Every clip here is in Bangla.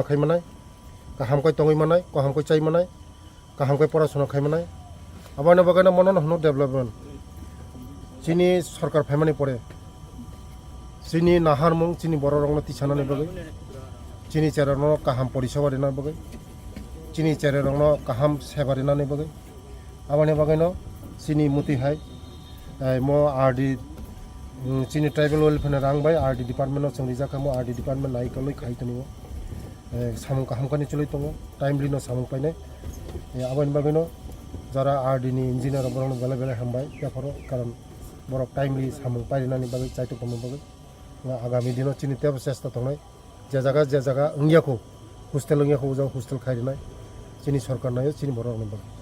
खायमानाय गाहामखै तङैमानाय गाहामखै चायमानाय गाहामखै पराशुना खायमानाय आबानो बागानो मनन हनो डेभलपमेन्ट चिनि सरकार फायमानि परे चिनि नाहारमुं चिनि बर' रंनो तिसानानै बगै चिनि चेरनो गाहाम परिसेवा दिना बगै चिनि चेरनो गाहाम सेवा दिनानै बगै आबानो बागानो चिनि मुतिहाय मो आरडी चिनि ट्राइबल वेलफेयर रांबाय आरडी डिपार्टमेन्टआव जोंनि जाखामो आरडी डिपार्टमेन्ट नायकलै खायतनियो सामुं काहामखानि चलै दङ टाइमलिनो सामुं पाइनाय आबानि बागैनो जारा आरडीनि इन्जिनियार बरनो बेले बेले हामबाय बेफोरो कारण बरक टाइमलि सामुं पाइनानै बागै चाइतो कम बागै आगामी दिनो चिनि तेब चेष्टा दंनाय जे जागा इंगियाखौ हस्टेल इंगियाखौ जों हस्टेल खायनाय चिनि सरकार नायो चिनि बरनो बागै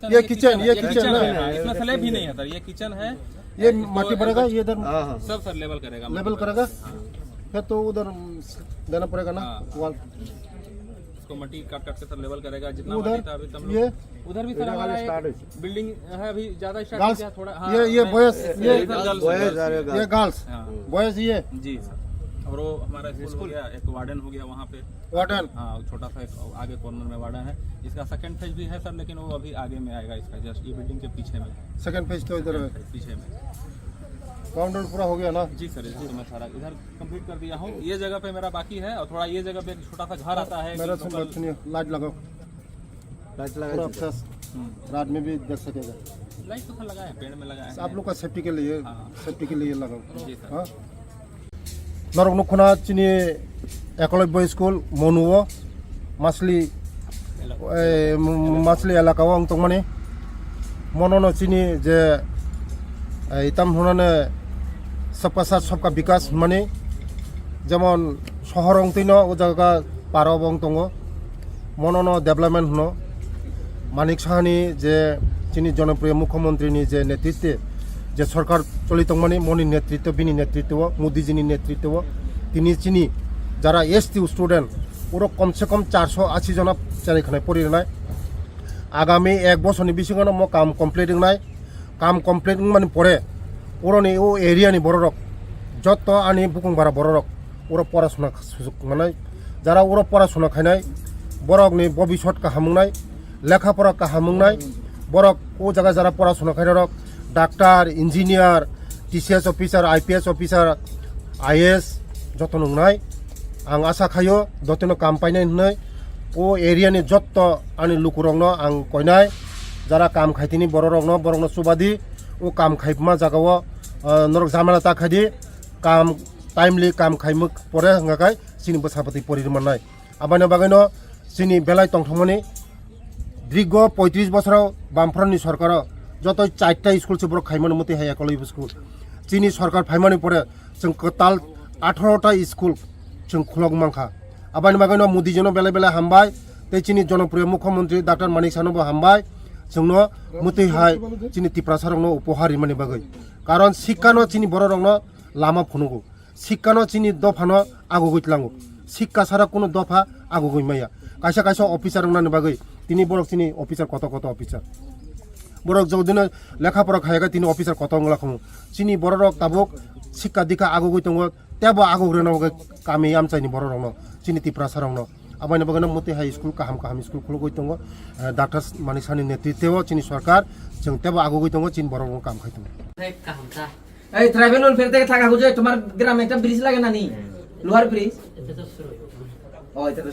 ये किचन है इसमें स्लैब भी नहीं है सर, ये किचन है। ये माटी भरेगा ये इधर सब सर लेवल करेगा फिर तो उधर देना पड़ेगा ना वाल उसको मट्टी काट के सर लेवल करेगा जितना उधर मट्टी था अभी तुम ये उधर भी सर हमारा बिल्डिंग है अभी ज्यादा स्टार्ट किया थोड़ा। ये बॉयज ये गर्ल्स बॉयज ये जी सर। और वो हमारा स्कूल हो गया, एक वार्डन हो गया वहाँ पे वार्डन हाँ छोटा सा एक आगे कॉर्नर में वार्डन है। इसका सेकंड फेज भी है सर, लेकिन वो अभी आगे में आएगा, इसका जस्ट ये बिल्डिंग के पीछे में सेकंड फेज तो इधर है पीछे में। काउंटर पूरा हो गया ना जी सर, इसको तो मैं सारा इधर कंप्लीट कर दिया हूँ। ये जगह पे मेरा बाकी है और थोड़ा ये जगह पे एक छोटा सा घर आता है। मेरा सुनिए लाइट लगाओ रात में भी देख सकेगा। लाइट तो लगा है, पेड़ में लगा है आप लोग का सेफ्टी के लिए लगाओ। जी सर। हाँ नरक नखना चिनी एकलव्य स्कूल मनुओ मासली एलाकाओ आं तंमाने मननो चिनी जे इताम होनाने सबका साथ सबका विकास माने जेमन शहर अंतिनो ओ जगह पारो बंग तंगो मननो डेभलपमेंट हनो मानिक साहानि जे चिनी जनप्रिय मुख्यमंत्री नि जे नेतृत्व जे सरकार चलित माने मनि नेतृत्व बिनि नेतृत्व मोदी जी नेतृत्व तिनी चिनी जरा एसटी स्टूडेंट और कम से कम 480 जना चारिखानाय परिनाय आगामी 1 बछरनि बिसिङावनो मो काम कमप्लीट माने परे ओरनि ओ एरियानि बररक जत आनि बुकुंबारा बररक ओर पराशुना सुजुग मोननाय जरा ओर पराशुना खायनाय बरकनि भबिष्यत काहामुंनाय लेखापरा काहामुंनाय बरक ओ जगह जरा पराशुना खायरक doctor engineer TCS officer IPS officer IAS जतन नंनाय आं आशा खायो दतनो काम पाइनाय होननाय ओ एरियानि जत्त आनि लुकुरंनो आं कयनाय जरा काम खायतिनि बररंनो सुबादि ओ काम खायमा जागाव नरक जामाला ताखादि काम टाइमलि काम खायमुक परे हंगाखाय सिनि बसापति परिरमाननाय आबानो बागैनो सिनि बेलाय तंथमनि दीर्घ 35 बछराव बामफ्रननि सरकाराव जत 4टा स्कूल से बर खायमान मते हाय एकलव्य स्कूल चिनी सरकार फायमानि परे जों टोटाल 18टा स्कूल जों खुलग मांखा आबानि बागैनो मोदी जनो बेले बेले हामबाय ते चिनी जनप्रिय मुख्यमंत्री डॉक्टर मानिक साहानोबो हामबाय जोंनो मते हाय चिनी तिप्रासारनो उपहार माने बागै कारण शिक्षानो चिनी बर रंनो लामा फुनुगो शिक्षानो चिनी दफानो आगु गइतलांगो शिक्षा सारा कोनो दफा आगु गइमाया kaisa kaisa officer nani bagai tini borok tini officer kota officer borok jodino lekha pora khaiga tini officer kota ngla khum chini borok tabuk sikka dikha ago goi tongo tebo ago reno kami am chaini borok no chini tipra sarong no abani bagana muti high school kaham school khulo goi tongo doctor mani sani netriteo chini sarkar jeng tebo ago goi tongo chini borok kam khai tongo এই ট্রাইবেল ওয়েলফেয়ার থেকে থাকা খুঁজে তোমার গ্রামে একটা ব্রিজ লাগে না নি লোহার ব্রিজ ও এটা তো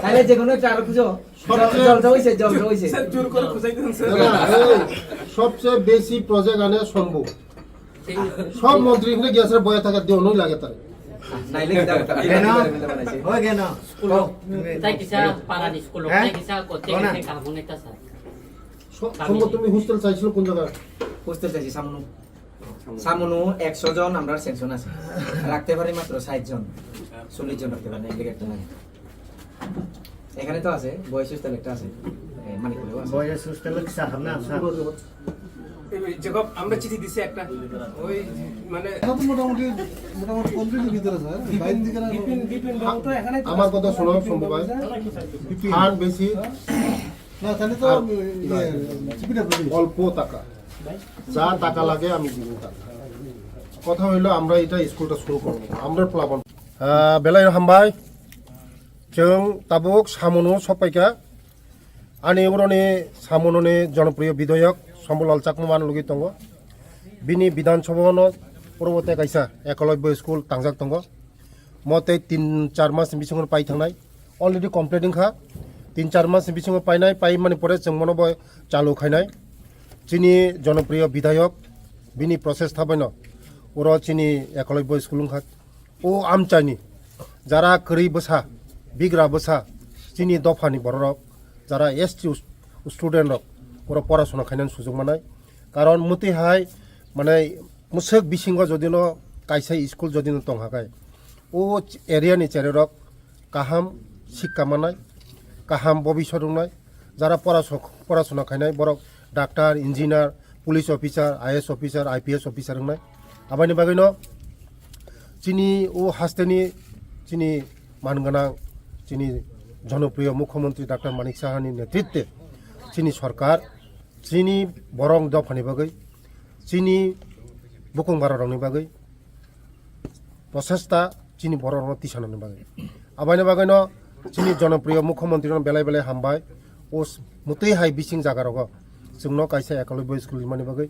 তাহলে যে কোনো একটা আর খুঁজো জলটা হইছে জোর করে খুঁজাই দিন সবচেয়ে বেশি প্রজেক্ট আনে সম্ভব সব মন্ত্রী এখানে গিয়েছে বয়ে থাকা দিয়ে অনুই লাগে তার নাইলে কি দাও হয়ে গেল স্কুল তাই কিসা পাড়া স্কুল তাই কিসা করতে গেছে কামন একটা স্যার সম্ভব তুমি হোস্টেল চাইছিল কোন জায়গায় হোস্টেল চাইছি সামনু 100 জন আমরা সেকশন আছে রাখতে পারি মাত্র 60 জন 40 জন রাখতে পারি না একটা লাগে এখানে তো আছে বয়স হোস্টেল একটা আছে মানিকপুরে আছে বয়স হোস্টেল সাহাব না যেকব আমরা চিঠি দিছি একটা ওই মানে মোটামুটি কমপ্লিটের ভিতরে স্যার বিপিন বাবু তো এখানে আমার কথা শোনো সম্ভব ভাই আর বেশি না তাহলে তো অল্প টাকা যা টাকা লাগে আমি দিব টাকা কথা হইলো আমরা এটা স্কুলটা শুরু করব আমরা প্লাবন বেলাই হামবাय जों ताबुक सामनु सपाइका आनि उरनि सामनुनि जनप्रिय विधायक सम्बलाल चाकमान लुगि दङ बिनि विधानसभानो पूर्वते कायसा एकलव्य स्कुल तांजाक दङ मते 3-4 मास बिसिङाव पाइ थांनाय अलरेडि कमप्लिटिं खा 3-4 मास बिसिङाव पाइनाय पाइ माने परे जों मनबो चालु खायनाय चिनी जनप्रिय विधायक बिनि प्रसेस थाबायनो उर चिनी एकलव्य स्कुल खा ओ आमचानि जारा करै बसा बिग्रा बसा चिनी दफानि बररक যারা এসটি স্টুডেন্ট ওরা পড়াশোনা খাইনান সুযোগ মানায় কারণ মতিহাই মানে মুসেক বিসিঙ্গ যদিন কাইসা স্কুল যদিন টংহাকায় ও এরিয়ানি চেরেরক কাহাম শিক্ষা মানায় কাহাম ভবিষ্যৎ রংনায় যারা পড়াশোনা খাইনায় বরক doctor engineer police officer IAS officer IPS officer রংনায় আবাইনি বাগৈন চিনি ও হাস্তেনি চিনি মানগোনাं চিনি जनप्रिय मुख्यमंत्री डॉक्टर मानिक साहानि नेतृत्वे चीनी सरकार चीनी बरं दफानि बागै चीनी बुकुं बाररंनि बागै प्रचेष्टा चीनी बरं तिसाननि बागै आबायनि बागैनो चीनी जनप्रिय मुख्यमंत्री बेलाय बेलाय हामबाय ओ मुतै हाय बिसिं जागारग जोंनो कायसा एकलव्य स्कुल मानि बागै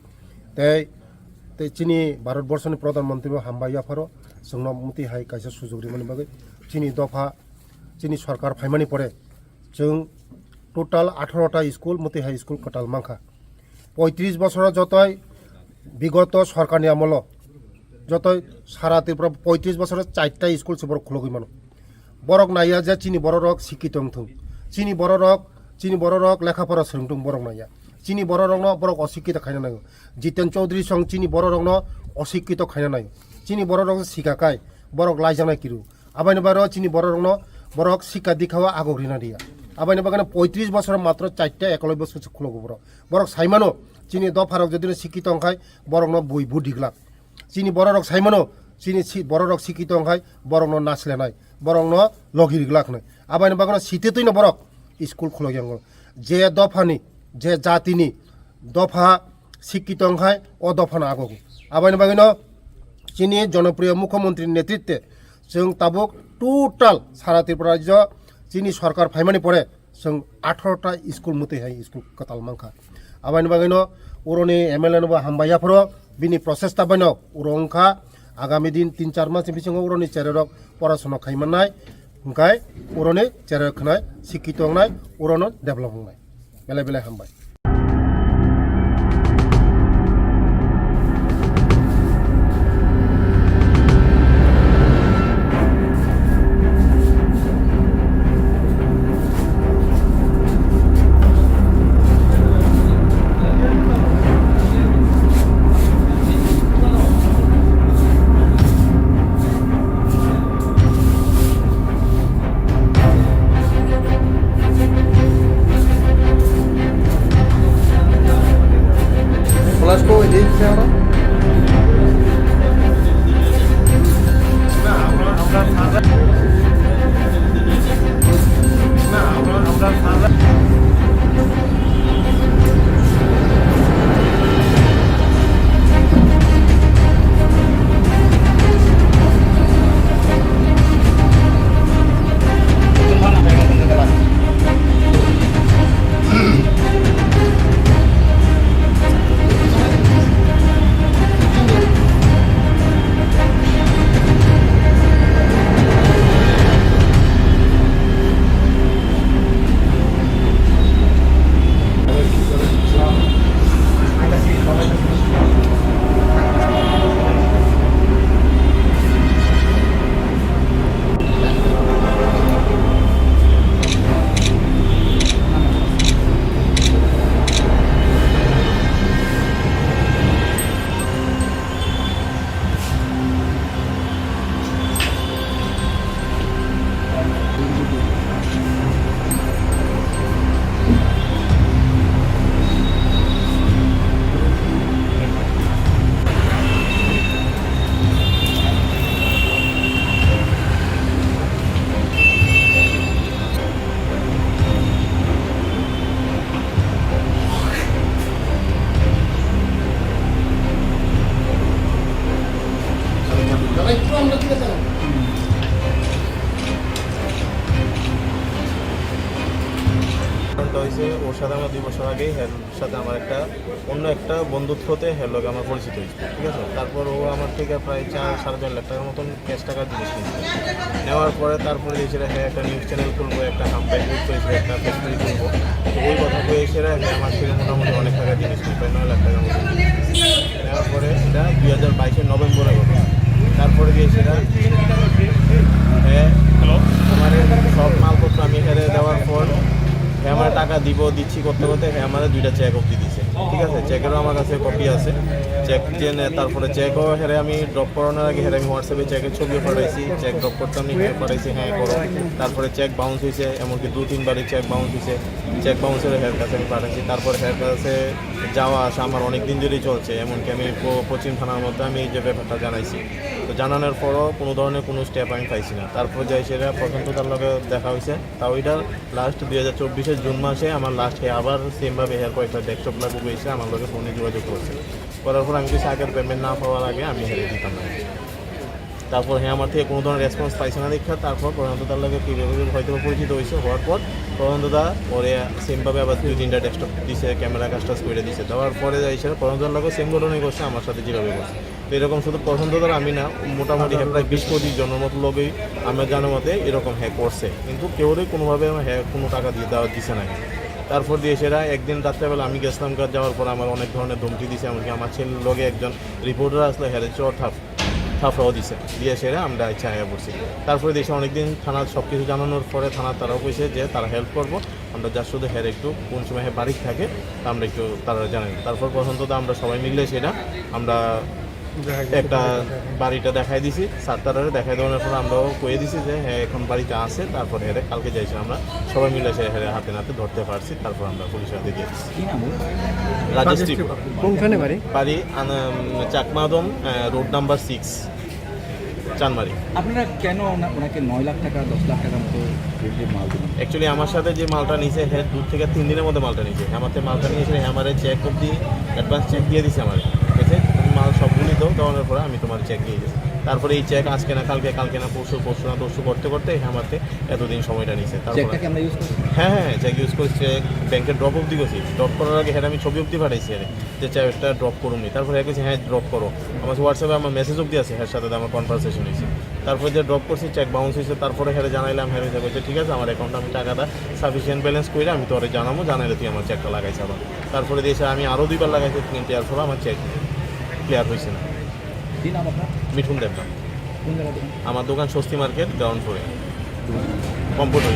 ते चीनी भारतवर्षनि प्रधानमंत्री हामबाय आफारो जोंनो मुतै हाय कायसा सुजुगरि मानि बागै चीनी दफा चीनी सरकार फाइमानि परे जों टोटाल 18टा स्कुल मति हाई स्कुल कटाल मांखा 35 बছর যতই বিগত সরকারনি আমল যতই সারা ত্রিপুরা 35 বছর 4টা স্কুল সবর খুলগই মানো বরক নাইয়া যে চিনি বড়রক শিক্ষিতং থং চিনি বড়রক লেখাপড়া সোংটং বরক নাইয়া চিনি বড়রক বরক অশিক্ষিত খাইনা নাই জিতেন চৌধুরী সং চিনি বড়রক অশিক্ষিত খাইনা নাই চিনি বড়রক শিকাকাই বরক লাইজানাই কিরু আবাইনি বারো চিনি বড়রক বরক শিক্ষা দীক্ষাও আগরিনা দিয়া আবাইনি বাগানে 35 বছর মাত্র 4টা একলব্য স্কুল খুলগো বরক সাইমানো চিনি দফারক যদি শিক্ষিত অংখাই বরক বইবু দিগলাক চিনি বড়রক সাইমানো চিনি বড়রক শিক্ষিত অংখাই বরক নাচলেনাই বরক লগিরিগলাক নাই আবাইনি বাগানে সিতেতই বরক স্কুল খুলগিয়াং যে দফানি যে জাতিনি দফা শিক্ষিত অংখাই ও দফানা আগগো আবাইনি বাগানে চিনি জনপ্রিয় মুখ্যমন্ত্রীর নেতৃত্বে जों ताबुक टोटाल सारा त्रिपुरा राज्य चीनी सरकार फाइमानि परे जों 18टा स्कुल मते हाई स्कुल कताल मांखा आबाइनि बागैनो उरनि एमएलए नबो हामबायाफोर बिनि प्रचेष्टा बायनो उरंखा आगामी दिन 3-4 मास बिसिङाव उरनि चेरेरक पराशना खाइमाननाय ओंखाय उरनि चेरेर खनाय शिक्षित होनाय उरनो डेभलप होनाय बेले बेले हामबाय হয়েছে ওর সাথে আমার 2 বছর আগেই এর সাথে আমার অন্য একটা বন্ধুত্বতে এর লগে আমার পরিচিত হয়েছে, ঠিক আছে। তারপর ও আমার থেকে প্রায় 4-4.5 লাখ টাকার মতন ক্যাশ টাকার জিনিস নিয়েছে। নেওয়ার পরে তারপরে এসে হ্যাঁ একটা নিউজ চ্যানেল খুলবো, একটা হাম্পাই গ্রুপ করেছে, একটা ফ্যাক্টরি খুলবো। তো ওই কথা বলে এসে আমার থেকে মোটামুটি অনেক টাকার জিনিস নিয়ে প্রায় 9 লাখ টাকার মতো নেওয়ার পরে এটা 2022-এর নভেম্বরে হলো। তারপরে দিয়ে সেটা হ্যাঁ আমার সব মালপত্র আমি হেরে দেওয়ার পর হ্যাঁ আমার টাকা দিচ্ছি করতে করতে হ্যাঁ আমার 2টা চেক অবধি দিছে, ঠিক আছে। চেকেরও আমার কাছে কপি আছে, চেক দিয়ে তারপরে চেকও হেরে আমি ড্রপ করানোর আগে হেরে আমি হোয়াটসঅ্যাপে চেকের ছবিও পাঠাইছি, চেক ড্রপ করতে আমি হ্যাঁ পাঠাইছি হ্যাঁ করো। তারপরে চেক বাউন্স হয়েছে, এমনকি 2-3 বারই চেক বাউন্স হয়েছে, চেক বাউন্সের হেয়ার কাছে আমি পাঠাইছি। তারপর হেয়ার কাছে যাওয়া আসা আমার অনেক দিন ধরেই চলছে, এমনকি আমি পশ্চিম থানার মধ্যে আমি এই যে ব্যাপারটা জানাইছি। তো জানানোর পরও কোনো ধরনের কোনো স্টেপ আমি পাইছি না। তারপর যাই সেটা প্রথম তো তার লগে দেখা হয়েছে, তাও এটা লাস্ট 2024-এর জুন মাসে আমার লাস্টে আবার সেমভাবে হেয়ার কয়েকটা ডেস্কটপ লাগু হয়েছে, আমার লগে ফোনে যোগাযোগ করছে। করার পর আমি কিছু আগের পেমেন্ট না পাওয়ার আগে আমি হেরে দিতাম না। তারপর হ্যাঁ আমার থেকে কোনো ধরনের রেসপন্স পাইছে না দেখা তারপর প্রধানত তার লগে কীভাবে হয়তো পরিচিত হয়েছে। হওয়ার পর প্রধানতদা ওরে সেমভাবে আবার 2-3টা ডেস্কটপ দিছে, ক্যামেরা কাজটাজ করে দিছে। দেওয়ার পরে যাই সেটা প্রধানতার লগে সেম ঘটনাই করছে আমার সাথে যেভাবে করছে। তো এরকম শুধু প্রধানতদার আমি না, মোটামুটি হ্যাঁ প্রায় 20-25 জনের মতো লগেই আমার জানার মতে এরকম হ্যাঁ করছে, কিন্তু কেউরই কোনোভাবে আমার হ্যাঁ কোনো টাকা দেওয়া দিছে না। তারপর দিয়ে সেটা একদিন রাত্রেবেলা আমি গেছিলাম, কাজ যাওয়ার পর আমার অনেক ধরনের ধমকি দিছে, এমনকি আমার ছেলের লগে একজন রিপোর্টার আসলে হ্যাঁ চর থাপড়াও দিছে, দিয়ে সেটা আমরা ইচ্ছা আয়া পড়ছি। তারপরে দেশে অনেকদিন থানার সব কিছু জানানোর পরে থানা তারাও কইছে যে তারা হেল্প করবো, আমরা যার শুধু হ্যাঁ একটু কোন সময় হ্যাঁ বাড়ি থাকে আমরা একটু তারা জানাই। তারপর পর্যন্ত আমরা সবাই মিললে সেটা আমরা একটা বাড়িটা দেখাই দিছি, সাতটারে দেখাই দেওয়ার পর আমরাও কয়ে দিছি যে হ্যাঁ এখন বাড়িতে আসে। তারপর হেরে কালকে যাইছি আমরা সবাই মিলে সে হেরে হাতে নাতে ধরতে পারছি। তারপর আমরা পুলিশের হাতে দিয়ে দিচ্ছি। রাজশ্রী কোনখানে বাড়ি? বাড়ি চাকমাদম রোড নাম্বার 6 চানমারি। আপনারা কেন ওনাকে 9 লাখ টাকা 10 লাখ টাকার মতো মাল দিলেন? অ্যাকচুয়ালি আমার সাথে যে মালটা নিয়েছে হ্যাঁ 2 থেকে 3 দিনের মধ্যে মালটা নিয়েছে। আমার থেকে মালটা নিয়েছে আমার চেক অবধি অ্যাডভান্স চেক দিয়ে দিছে আমার, ঠিক আছে। তুমি মাল সবগুলি দাও, দেওয়ানোর পরে আমি তোমার চেক দিয়ে দিয়েছি। তারপরে এই চেক আজকে না কালকে না পরশু না তরশু করতে করতে আমার থেকে এতদিন সময়টা নিয়েছে। তারপরে আমরা ইউজ করি হ্যাঁ চেক ইউজ করছি, চেক ব্যাংকে ড্রপ অবধি করছি। ড্রপ করার আগে হ্যাঁ আমি ছবি অবধি পাঠাইছি যে চেকটা ড্রপ করুন। তারপরে হ্যাঁ হ্যাঁ ড্রপ করো, আমার হোয়াটসঅ্যাপে আমার মেসেজ অবধি আছে হ্যাঁ সাথে আমার কনভারসেশন হয়েছে। তারপরে যে ড্রপ করছি চেক বাউন্স হয়েছে, তারপরে হ্যাঁ জানাইলাম হ্যাঁ বলছে ঠিক আছে আমার অ্যাকাউন্টে আমি টাকাটা সাফিসিয়েন্ট ব্যালেন্স করে আমি তোরে জানাইলে তুই আমার চেকটা লাগাইছে আবার। তারপরে দিয়েছে আমি আরও 2 বার লাগাইছি, কিন্তু এর ফলে আমার চেক ক্লিয়ার হয়েছে না। দিন আপনার মিঠুন দেবনা। কোন জায়গা থেকে? আমার দোকান স্বস্তি মার্কেট গ্রাউন্ড ফ্লোরে কম্পিউটার।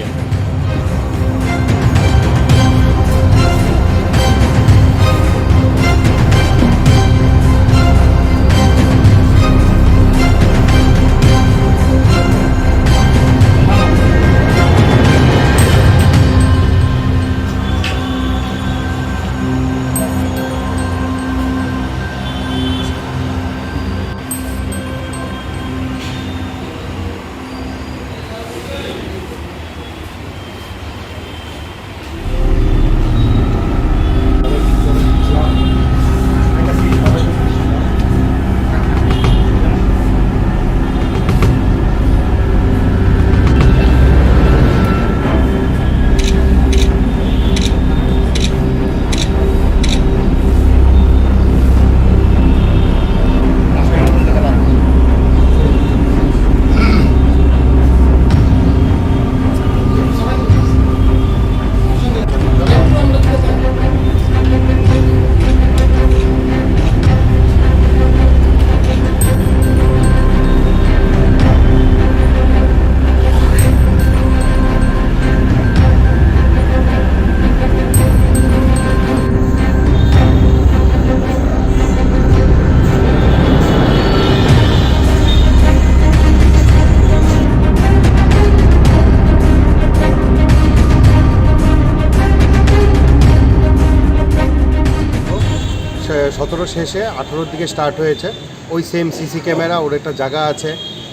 সতেরো শেষে 18-র দিকে স্টার্ট হয়েছে। ওই সেম সিসি ক্যামেরা ওর একটা জায়গা আছে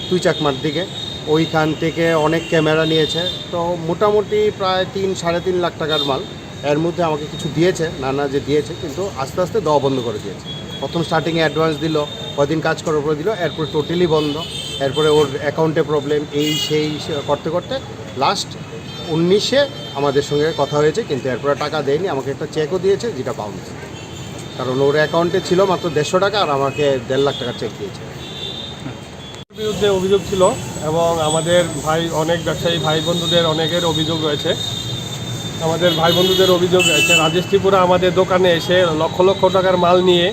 তুই চাকমার দিকে, ওইখান থেকে অনেক ক্যামেরা নিয়েছে। তো মোটামুটি প্রায় 3-3.5 লাখ টাকার মাল। এর মধ্যে আমাকে কিছু দিয়েছে, না যে দিয়েছে, কিন্তু আস্তে আস্তে দেওয়া বন্ধ করে দিয়েছে। প্রথম স্টার্টিংয়ে অ্যাডভান্স দিল, কদিন কাজ করার পরে দিল, এরপরে টোটালি বন্ধ। এরপরে ওর অ্যাকাউন্টে প্রবলেম, এই সেই করতে করতে লাস্ট 19-এ আমাদের সঙ্গে কথা হয়েছে, কিন্তু এরপরে টাকা দেয়নি। আমাকে একটা চেকও দিয়েছে যেটা বাউন্স, কারণ ওর অ্যাকাউন্টে ছিল মাত্র 150 টাকা আর আমাকে 1.5 লাখ টাকা চেক দিয়েছে। বিরুদ্ধে অভিযোগ ছিল এবং আমাদের অনেক ব্যবসায়ী ভাই বন্ধুদের অনেকের অভিযোগ রয়েছে। আমাদের ভাই বন্ধুদের অভিযোগ রয়েছে রাজেশ ত্রিপুরা আমাদের দোকানে এসে লক্ষ লক্ষ টাকার মাল নিয়ে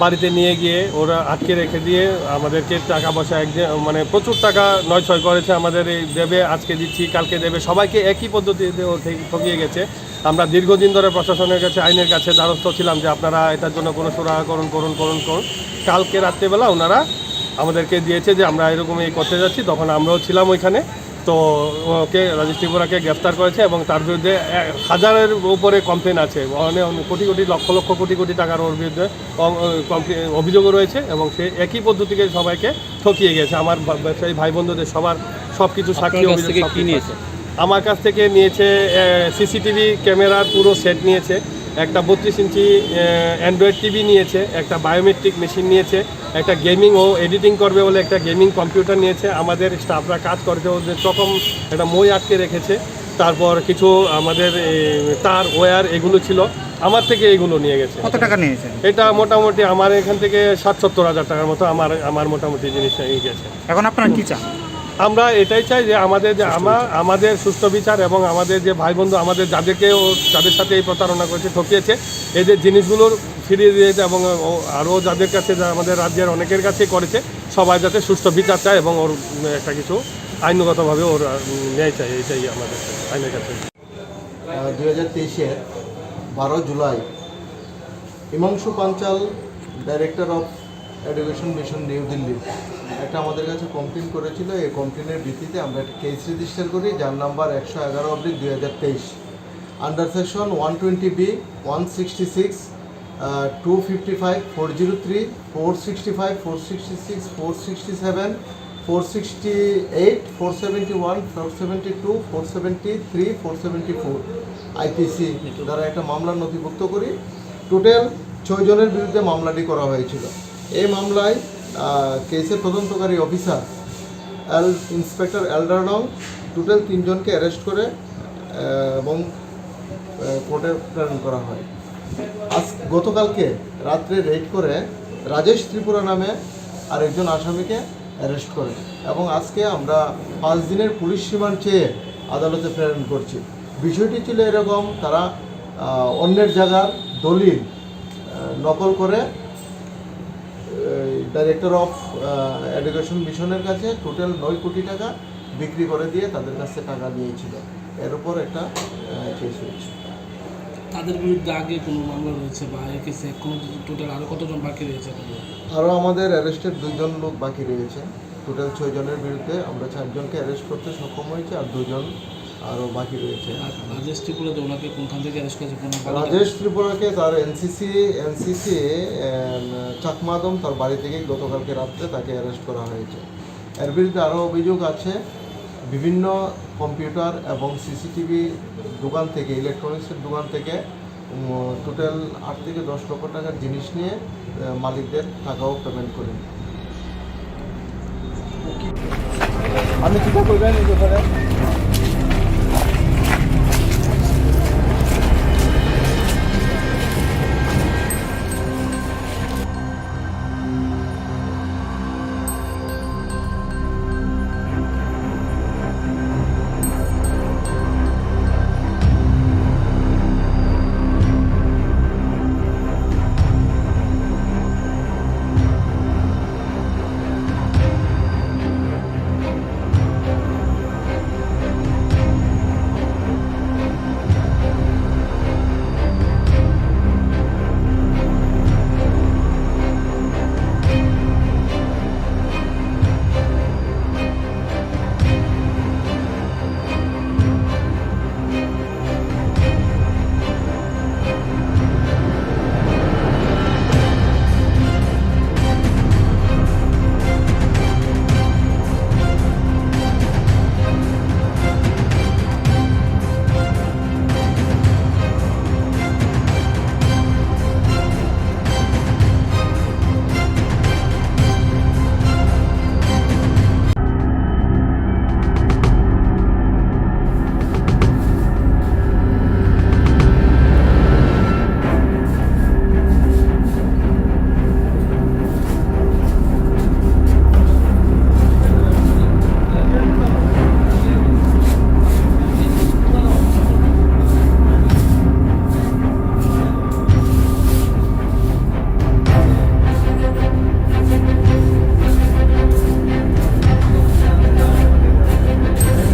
বাড়িতে নিয়ে গিয়ে ওরা আটকে রেখে দিয়ে আমাদেরকে টাকা পয়সা মানে প্রচুর টাকা নয়ছয় করেছে। আমাদের এই দেবে, আজকে দিচ্ছি, কালকে দেবে, সবাইকে একই পদ্ধতিতে ঠকিয়ে গেছে। আমরা দীর্ঘদিন ধরে প্রশাসনের কাছে, আইনের কাছে দ্বারস্থ ছিলাম যে আপনারা এটার জন্য কোনো সুরাহা করুন। কালকে রাত্রেবেলা ওনারা আমাদেরকে দিয়েছে যে আমরা এরকম করতে যাচ্ছি, তখন আমরাও ছিলাম ওইখানে। তো ওকে রাজেশ ত্রিপুরাকে গ্রেফতার করেছে এবং তার বিরুদ্ধে 1000-এর উপরে কমপ্লেন আছে, অনেক কোটি লক্ষ কোটি টাকার ওর বিরুদ্ধে অভিযোগও রয়েছে এবং সে একই পদ্ধতিকে সবাইকে ঠকিয়ে গেছে। আমার ব্যবসায়ী ভাই বন্ধুদের সব কিছু সাক্ষী অভিযোগ কি নিয়েছে। আমার কাছ থেকে নিয়েছে সিসিটিভি ক্যামেরার পুরো সেট নিয়েছে, একটা 32 ইঞ্চি অ্যান্ড্রয়েড টিভি নিয়েছে, একটা বায়োমেট্রিক মেশিন নিয়েছে, একটা গেমিং ও এডিটিং করবে বলে একটা গেমিং কম্পিউটার নিয়েছে। আমাদের স্টাফরা কাজ করেছে, ওদের রকম একটা মই আটকে রেখেছে। তারপর কিছু আমাদের তার ওয়্যার এগুলো ছিল, আমার থেকে এগুলো নিয়ে গেছে। কত টাকা নিয়েছে? এটা মোটামুটি আমার এখান থেকে 60-70 হাজার টাকার মতো আমার মোটামুটি জিনিস নিয়ে গেছে। এখন আপনারা কি চান? আমরা এটাই চাই যে আমাদের সুষ্ঠু বিচার এবং আমাদের যে ভাই বন্ধু আমাদের যাদের সাথে এই প্রতারণা করেছে, ঠকিয়েছে, এদের জিনিসগুলোর ফিরিয়ে দিয়েছে এবং আরও যাদের কাছে আমাদের রাজ্যের অনেকের কাছেই করেছে, সবাই যাতে সুষ্ঠু বিচার চায় এবং ওর একটা কিছু আইনগতভাবে ওর ন্যায় চাই, এটাই আমাদের আইনের কাছে। 2023-এর 12 জুলাই Himanshu Panchal, director of education mission, New Delhi, একটা আমাদের কাছে কমপ্লেন করেছিল। এই কমপ্লেনের ভিত্তিতে আমরা একটা কেস রেজিস্টার করি, যার number 111/2023, under section 120B, 166, 255, 403, 465, 466, 467, 468, 471, 472, 473, 474 IPC দ্বারা একটা মামলা নথিভুক্ত করি। টোটাল 6 জনের বিরুদ্ধে মামলাটি করা হয়েছিল। এই মামলায় কেসের তদন্তকারী অফিসার ইন্সপেক্টর এলডারডং টোটাল 3 জনকে অ্যারেস্ট করে এবং কোর্টে প্রেরণ করা হয়। গতকালকে রাত্রে রেড করে রাজেশ ত্রিপুরা নামে আরেকজন আসামিকে অ্যারেস্ট করে এবং আজকে আমরা 5 দিনের পুলিশ রিমান্ড চেয়ে আদালতে প্রেরণ করছি। বিষয়টি ছিল এরকম, তারা অন্যের জায়গার দলিল নকল করে ডাইরেক্টর অফ এডুকেশন মিশনের কাছে টোটাল 9 কোটি টাকা বিক্রি করে দিয়ে তাদের কাছে টাকা নিয়েছিল। এর উপর একটা কেস হয়েছে। তাদের বিরুদ্ধে আগে কোনো মামলা রয়েছে বা এই কেসে কোনো টোটাল আরও কতজন বাকি রয়েছে? আরও আমাদের অ্যারেস্টেড 2 জন লোক বাকি রয়েছে। টোটাল 6 জনের বিরুদ্ধে আমরা 4 জনকে অ্যারেস্ট করতে সক্ষম হয়েছি আর 2 জন আরও বাকি রয়েছে। রাজেশ ত্রিপুরাতে ওনাকে কোনখান থেকে অ্যারেস্ট করেছে? রাজেশ ত্রিপুরাকে তার এনসিসি চাকমাদম তার বাড়ি থেকেই গতকালকে রাত্রে তাকে অ্যারেস্ট করা হয়েছে। এর বিরুদ্ধে আরও অভিযোগ আছে, বিভিন্ন কম্পিউটার এবং সিসিটিভি দোকান থেকে, ইলেকট্রনিক্সের দোকান থেকে টোটাল 8 থেকে 10 লক্ষ টাকার জিনিস নিয়ে মালিকদের টাকাও পেমেন্ট করেন। আমি চিন্তা করবেন এই ব্যাপারে।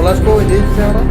Plasco দিয়েছে আমরা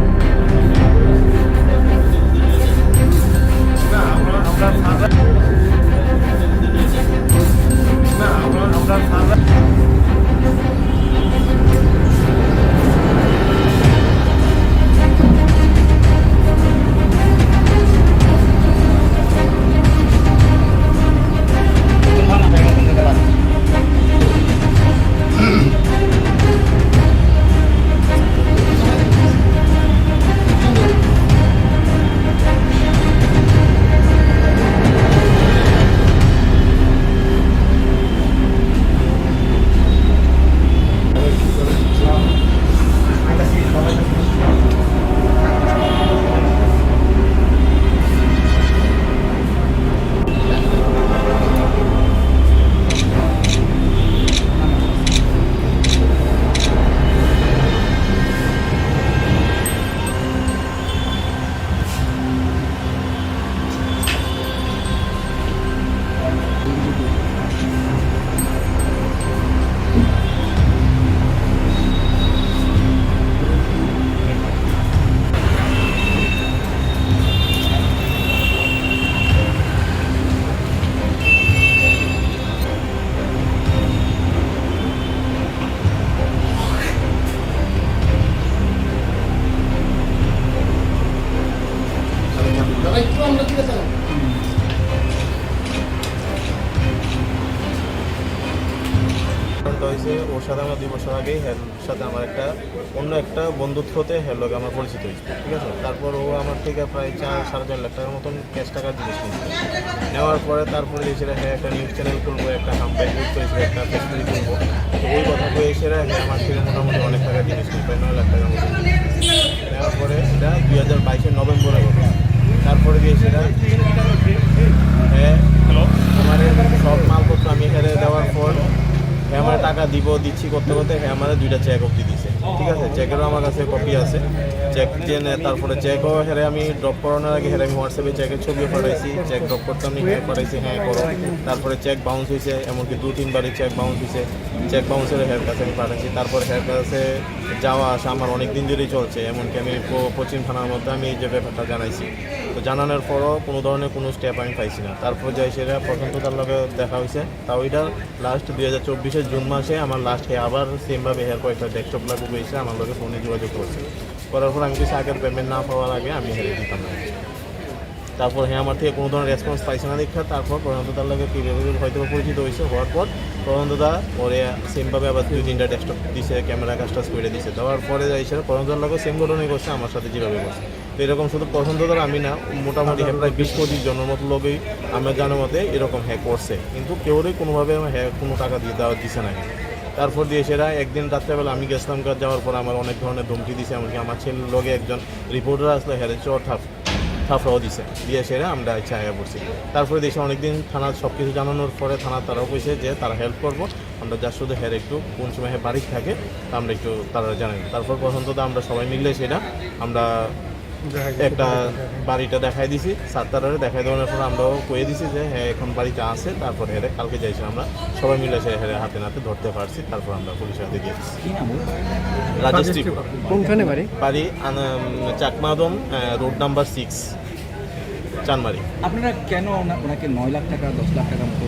হয়েছে ওর সাথে আমার 2 বছর আগেই হের সাথে আমার একটা অন্য একটা বন্ধুত্বতে হের লোক আমার পরিচিত হয়েছে, ঠিক আছে। তারপর ও আমার থেকে প্রায় 4-4.5 লাখ টাকার মতন ক্যাশ টাকার জিনিস নিয়েছে। নেওয়ার পরে তারপরে এসে হ্যাঁ একটা নিউজ চ্যানেল খুলবো, একটা হাম্পেজ ইউজ করেছিল, একটা ফেসবুক খুলবো। তো ওই কথা কয়ে এসে হ্যাঁ আমার থেকে মোটামুটি অনেক টাকার জিনিস নিয়ে প্রায় 9 লাখ টাকার মতন নেওয়ার পরে এটা 2022 নভেম্বরে ঘটে। তারপরে দিয়ে সেটা হ্যাঁ আমার সব মালপত্র আমি হেরে দেওয়ার পর হ্যাঁ আমার টাকা দিচ্ছি করতে করতে হ্যাঁ আমার 2টা চেক অবধি দিছে, ঠিক আছে। চেকেরও আমার কাছে কপি আছে, চেক যে তারপরে চেকও হেরে আমি ড্রপ করানোর আগে হেরে আমি হোয়াটসঅ্যাপে চেকের ছবিও পাঠাইছি, চেক ড্রপ করতে আমি হ্যাঁ পাঠাইছি হ্যাঁ করো। তারপরে চেক বাউন্স হয়েছে, এমনকি 2-3 বারই চেক বাউন্স হয়েছে। চেক বাউন্সের হেয়ার কাছে আমি পাঠাচ্ছি। তারপর হেয়ার কাছে যাওয়া আসা আমার অনেক দিন ধরেই চলছে, এমনকি আমি পশ্চিম থানার মধ্যে আমি এই যে ব্যাপারটা জানাইছি। তো জানানোর পরও কোনো ধরনের কোনো স্টেপ আমি পাইছি না। তারপর যাই সেটা পর্যন্ত তার লগে দেখা হয়েছে, তাও এটা লাস্ট 2024 জুন মাসে আমার লাস্ট আবার সেমভাবে হেয়ার কয়েকটা ডেস্কটপ লাগু হয়েছে, আমার লগে ফোনে যোগাযোগ করছে। করার পর আমি কিছু আগের পেমেন্ট না পাওয়ার আগে আমি হেরে দিতাম না। তারপর হ্যাঁ আমার থেকে কোনো ধরনের রেসপন্স পাইছে না দেখা। তারপর প্রধানতার লগে হয়তো পরিচিত হয়েছে, হওয়ার পর প্রধানতা পরে সেমভাবে আবার 2-3টা ডেস্কটপ দিছে, ক্যামেরা কাজটাজ করে দিছে। দেওয়ার পরে যাই সেটা প্রধানতার লগে সেম ঘটনাই করছে আমার সাথে যেভাবে করছে। তো এরকম শুধু প্রধানতার আমি না, মোটামুটি হ্যাঁ প্রায় 20-25 জনের মতো লোকেই আমার জানার মতে এরকম হ্যাঁ করছে, কিন্তু কেউরই কোনোভাবে হ্যাঁ কোনো টাকা দিয়ে দেওয়া দিছে না। তারপর দিয়ে সেটা একদিন রাত্রেবেলা আমি গেছিলাম, যাওয়ার পর আমার অনেক ধরনের ধমকি দিছে, এমনকি আমার ছেলের লগে একজন রিপোর্টার আসলে হেরে চর থাফরাও দিছে, দিয়ে সেটা আমরা ইচ্ছা আগে পড়ছি। তারপরে দেশে অনেকদিন থানা সব কিছু জানানোর পরে থানা তারাও কইছে যে তারা হেল্প করবো, আমরা যার শুধু হের একটু কোন সময় বাড়ি থাকে তা আমরা একটু তারা জানাই। তারপর পর্যন্ত আমরা সবাই মিললে সেটা আমরা একটা বাড়িটা দেখাই দিছি, সাতটারে দেখাই দেওয়ার পর আমরাও কয়ে দিছি যে হ্যাঁ এখন বাড়িতে আছে। তারপর হেরে কালকে যাইছি আমরা সবাই মিলে সে হেরে হাতে নাতে ধরতে পারছি। তারপর আমরা পুলিশের হাতে দিয়েছি। রাজশ্রী কোনখানে বাড়ি? বাড়ি চাকমাদম, রোড নাম্বার 6, চানমারি। আপনারা কেন ওনাকে 9 লাখ টাকা 10 লাখ টাকা মতো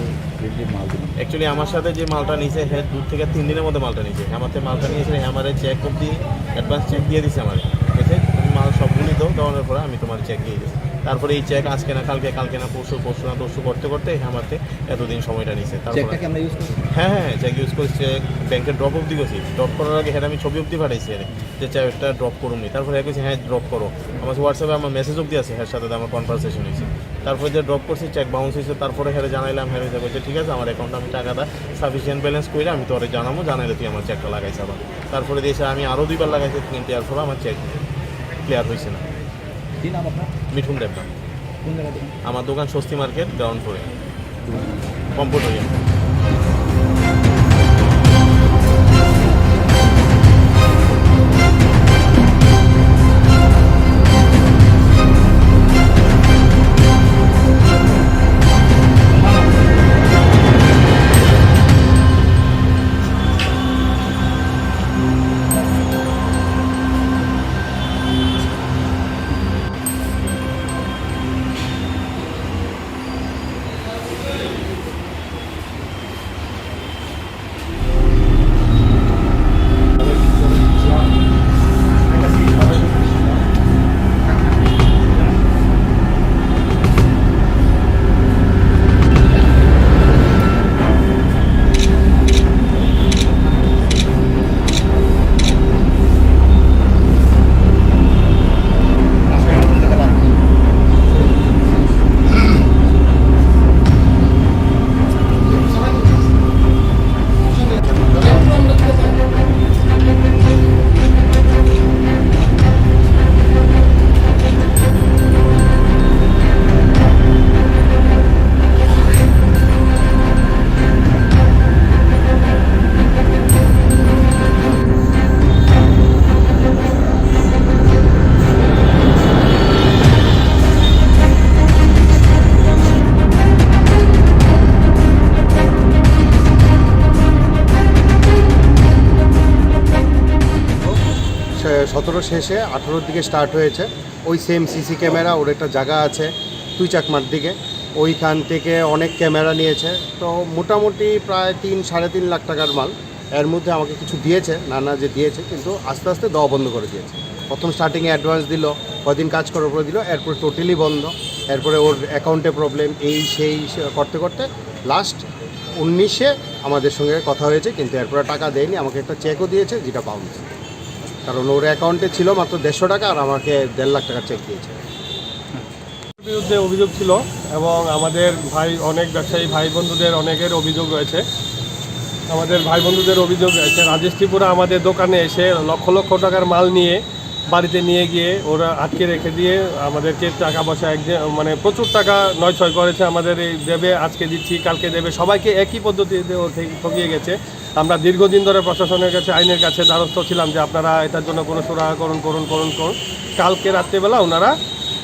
মাল দিলেন? অ্যাকচুয়ালি আমার সাথে যে মালটা নিয়েছে হ্যাঁ 2 থেকে 3 দিনের মধ্যে মালটা নিয়েছে। আমাদের মালটা নিয়েছে আমার চেক অবধি অ্যাডভান্স চেক দিয়ে দিছে আমার, ঠিক আছে। তুমি মাল সবগুলি দেওয়ার পরে আমি তোমার চেক দিয়ে দিই। তারপরে এই চেক আজকে না কালকে না পরশু না তরশু করতে করতে আমাকে এতদিন সময়টা নিয়েছে। তারপরে আমরা ইউজ করি হ্যাঁ চেক ইউজ করছি, চেক ব্যাংকে ড্রপ অবধি করছি। ড্রপ করার আগে হ্যাঁ আমি ছবি অবধি পাঠাইছি যে চেকটা ড্রপ করুননি। তারপরে হ্যাঁ কইছি হ্যাঁ ড্রপ করো, আমার হোয়াটসঅ্যাপে আমার মেসেজ অবধি আছে, হ্যাঁ সাথে আমার কনভারসেশন হয়েছে। তারপরে যে ড্রপ করছি চেক বাউন্স হয়েছে। তারপরে হ্যাঁ জানাইলাম, হ্যাঁ বলছে ঠিক আছে আমার অ্যাকাউন্টে আমি টাকাটা সাফিসিয়েন্ট ব্যালেন্স করে আমি তোরে জানাইলে তুই আমার চেকটা লাগাইছে আবার। তারপরে দিয়েছে আমি আরও 2বার লাগাইছি, কিন্তু এর ফলে আমার চেক ক্লিয়ার হয়েছে না। কি নাম আপনার? মিঠুন দেবনা। কোন জায়গায়? আমার দোকান স্বস্তি মার্কেট, গ্রাউন্ড ফ্লোরে, কম্পিউটার। 17 শেষে 18-র দিকে স্টার্ট হয়েছে। ওই সেম সিসি ক্যামেরা, ওর একটা জায়গা আছে তুই চাকমার দিকে, ওইখান থেকে অনেক ক্যামেরা নিয়েছে। তো মোটামুটি প্রায় 3-3.5 লাখ টাকার মাল। এর মধ্যে আমাকে কিছু দিয়েছে, না যে দিয়েছে, কিন্তু আস্তে আস্তে দেওয়া বন্ধ করে দিয়েছে। প্রথম স্টার্টিংয়ে অ্যাডভান্স দিল, কদিন কাজ করার পরে দিল, এরপরে টোটালি বন্ধ। এরপরে ওর অ্যাকাউন্টে প্রবলেম, এই সেই করতে করতে লাস্ট 19-এ আমাদের সঙ্গে কথা হয়েছে, কিন্তু এরপরে টাকা দেয়নি। আমাকে একটা চেকও দিয়েছে, যেটা বাউন্স, কারণ ওর অ্যাকাউন্টে ছিল মাত্র 150 টাকা আর আমাকে 1.5 লাখ টাকার চেক দিয়েছে। বিরুদ্ধে অভিযোগ ছিল এবং আমাদের অনেক ব্যবসায়ী ভাই বন্ধুদের অনেকের অভিযোগ রয়েছে। আমাদের ভাই বন্ধুদের অভিযোগ রয়েছে রাজেশ ত্রিপুরা আমাদের দোকানে এসে লক্ষ লক্ষ টাকার মাল নিয়ে বাড়িতে নিয়ে গিয়ে ওরা আটকে রেখে দিয়ে আমাদেরকে টাকা পয়সা মানে প্রচুর টাকা নয় করেছে। আমাদের এই দেবে, আজকে দিচ্ছি, কালকে দেবে, সবাইকে একই পদ্ধতিতে ঠকিয়ে গেছে। আমরা দীর্ঘদিন ধরে প্রশাসনের কাছে, আইনের কাছে দ্বারস্থ ছিলাম যে আপনারা এটার জন্য কোনো সুরাহা করুন। কালকে রাত্রেবেলা ওনারা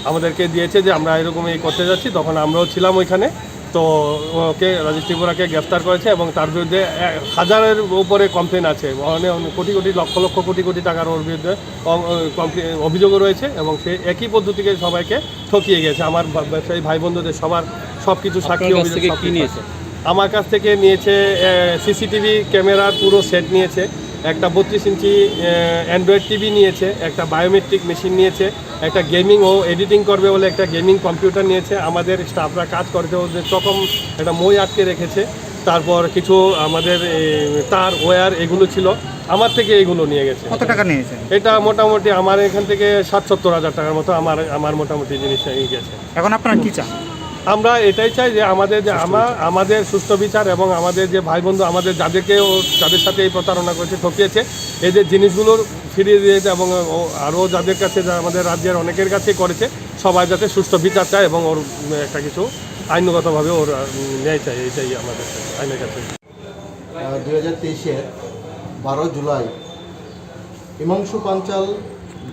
আমাদেরকে দিয়েছে যে আমরা এরকমই করতে যাচ্ছি, তখন আমরাও ছিলাম ওইখানে। তো ওকে রাজেশ ত্রিপুরাকে গ্রেফতার করেছে এবং তার বিরুদ্ধে 1000-এর উপরে কমপ্লেন আছে, কোটি লক্ষ কোটি টাকার ওর বিরুদ্ধে অভিযোগও রয়েছে এবং সে একই পদ্ধতিকে সবাইকে ঠকিয়ে গেছে। আমার ব্যবসায়ী ভাই বন্ধুদের সব কিছু সাক্ষী অভিযোগ কি নিয়েছে। আমার কাছ থেকে নিয়েছে সিসিটিভি ক্যামেরার পুরো সেট নিয়েছে, একটা 32 ইঞ্চি অ্যান্ড্রয়েড টিভি নিয়েছে, একটা বায়োমেট্রিক মেশিন নিয়েছে, একটা গেমিং ও এডিটিং করবে বলে একটা গেমিং কম্পিউটার নিয়েছে। আমাদের স্টাফরা কাজ করতে ওদের চকম একটা মই আটকে রেখেছে। তারপর কিছু আমাদের তার ওয়্যার এগুলো ছিল, আমার থেকে এগুলো নিয়ে গেছে। কত টাকা নিয়েছে? এটা মোটামুটি আমার এখান থেকে 60-70 হাজার টাকার মতো আমার মোটামুটি জিনিসটা নিয়ে গেছে। এখন আপনারা কি চান? আমরা এটাই চাই যে আমাদের সুষ্ঠু বিচার এবং আমাদের যে ভাই বন্ধু আমাদের যাদের সাথে এই প্রতারণা করেছে, ঠকিয়েছে, এদের জিনিসগুলোর ফিরিয়ে দিয়েছে এবং আরও যাদের কাছে আমাদের রাজ্যের অনেকের কাছেই করেছে, সবাই যাতে সুষ্ঠু বিচার চায় এবং ওর একটা কিছু আইনগতভাবে ওর ন্যায় চাই, এইটাই আমাদের আইনের কাছে। 2023-এর 12 জুলাই Himanshu Panchal,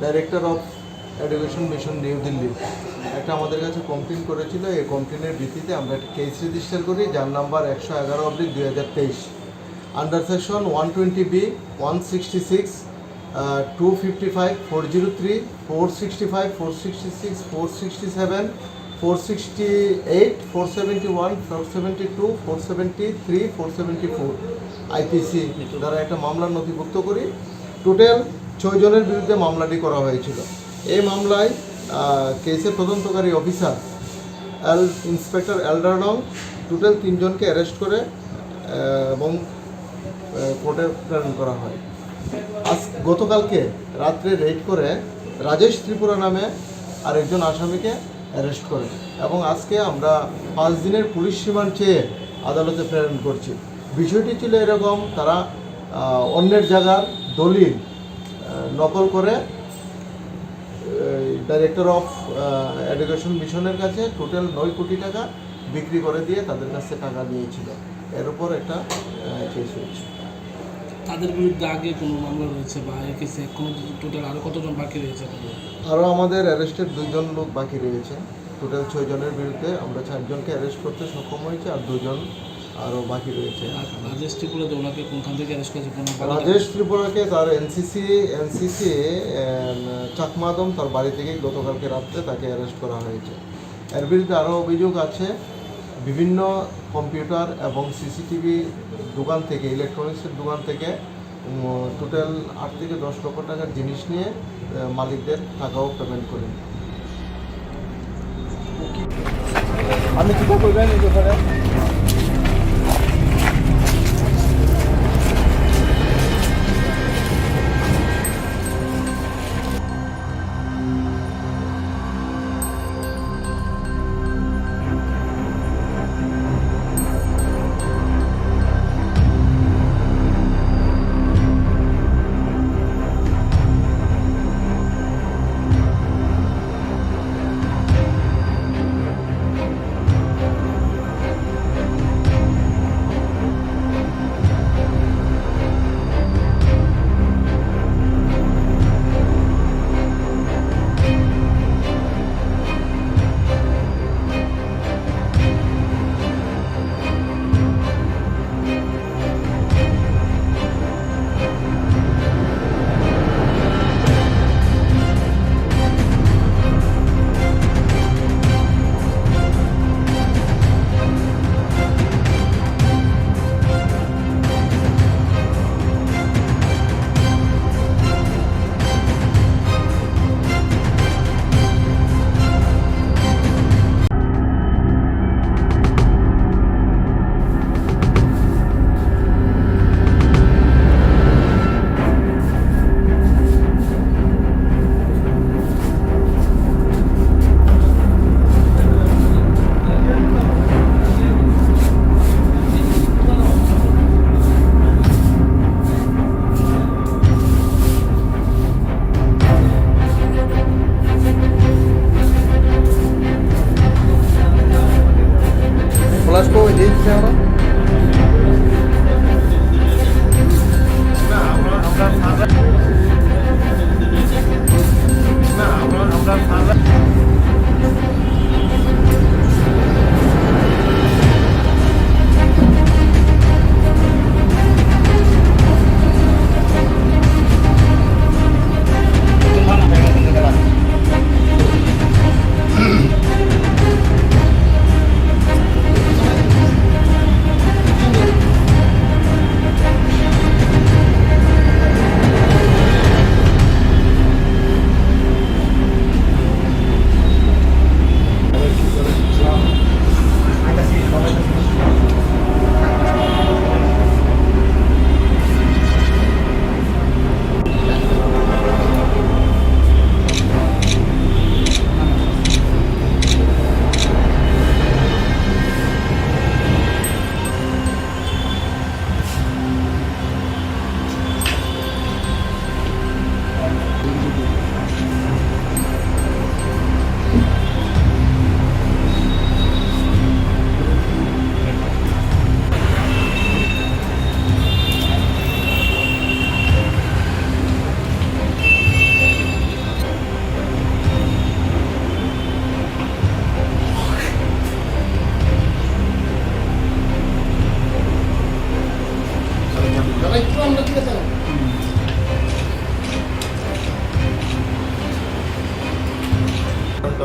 director of education mission New Delhi, একটা আমাদের কাছে কমপ্লেন করেছিল। এই কমপ্লেনের ভিত্তিতে আমরা একটা কেস রেজিস্টার করি, যার number 111/2023, under section 120B, 166, 255, 403, 465, 466, 467, 468, 471, 472, 473, 474 IPC দ্বারা একটা মামলা নথিভুক্ত করি। টোটাল 6 জনের বিরুদ্ধে মামলাটি করা হয়েছিল। এই মামলায় কেসের তদন্তকারী অফিসার ইন্সপেক্টর এলডারডং টোটাল 3 জনকে অ্যারেস্ট করে এবং কোর্টে প্রেরণ করা হয়। গতকালকে রাত্রে রেড করে রাজেশ ত্রিপুরা নামে আরেকজন আসামিকে অ্যারেস্ট করে এবং আজকে আমরা 5 দিনের পুলিশ রিমান্ড চেয়ে আদালতে প্রেরণ করছি। বিষয়টি ছিল এরকম, তারা অন্যের জায়গার দলিল নকল করে ডাইরেক্টর অফ এডুকেশন মিশনের কাছে টোটাল 9 কোটি টাকা বিক্রি করে দিয়ে তাদের কাছে টাকা নিয়েছিল। এর উপর একটা কেস হয়েছে। তাদের বিরুদ্ধে আগে কোনো মামলা রয়েছে বা এই কেসে কোনো টোটাল আরও কতজন বাকি রয়েছে? আরও আমাদের অ্যারেস্টেড 2 জন লোক বাকি রয়েছে। টোটাল 6 জনের বিরুদ্ধে আমরা 4 জনকে অ্যারেস্ট করতে সক্ষম হয়েছে আর 2 জন আরও বাকি রয়েছে। রাজেশ ত্রিপুরা ওনাকে কোনখান থেকে অ্যারেস্ট করেছে? রাজেশ ত্রিপুরাকে তার এনসিসি চাকমাদম তার বাড়ি থেকেই গতকালকে রাত্রে তাকে অ্যারেস্ট করা হয়েছে। এর বিরুদ্ধে আরও অভিযোগ আছে, বিভিন্ন কম্পিউটার এবং সিসিটিভি দোকান থেকে, ইলেকট্রনিক্সের দোকান থেকে টোটাল 8 থেকে 10 লক্ষ টাকার জিনিস নিয়ে মালিকদের টাকাও পেমেন্ট করেন। আপনি কী করবেন এই ব্যাপারে?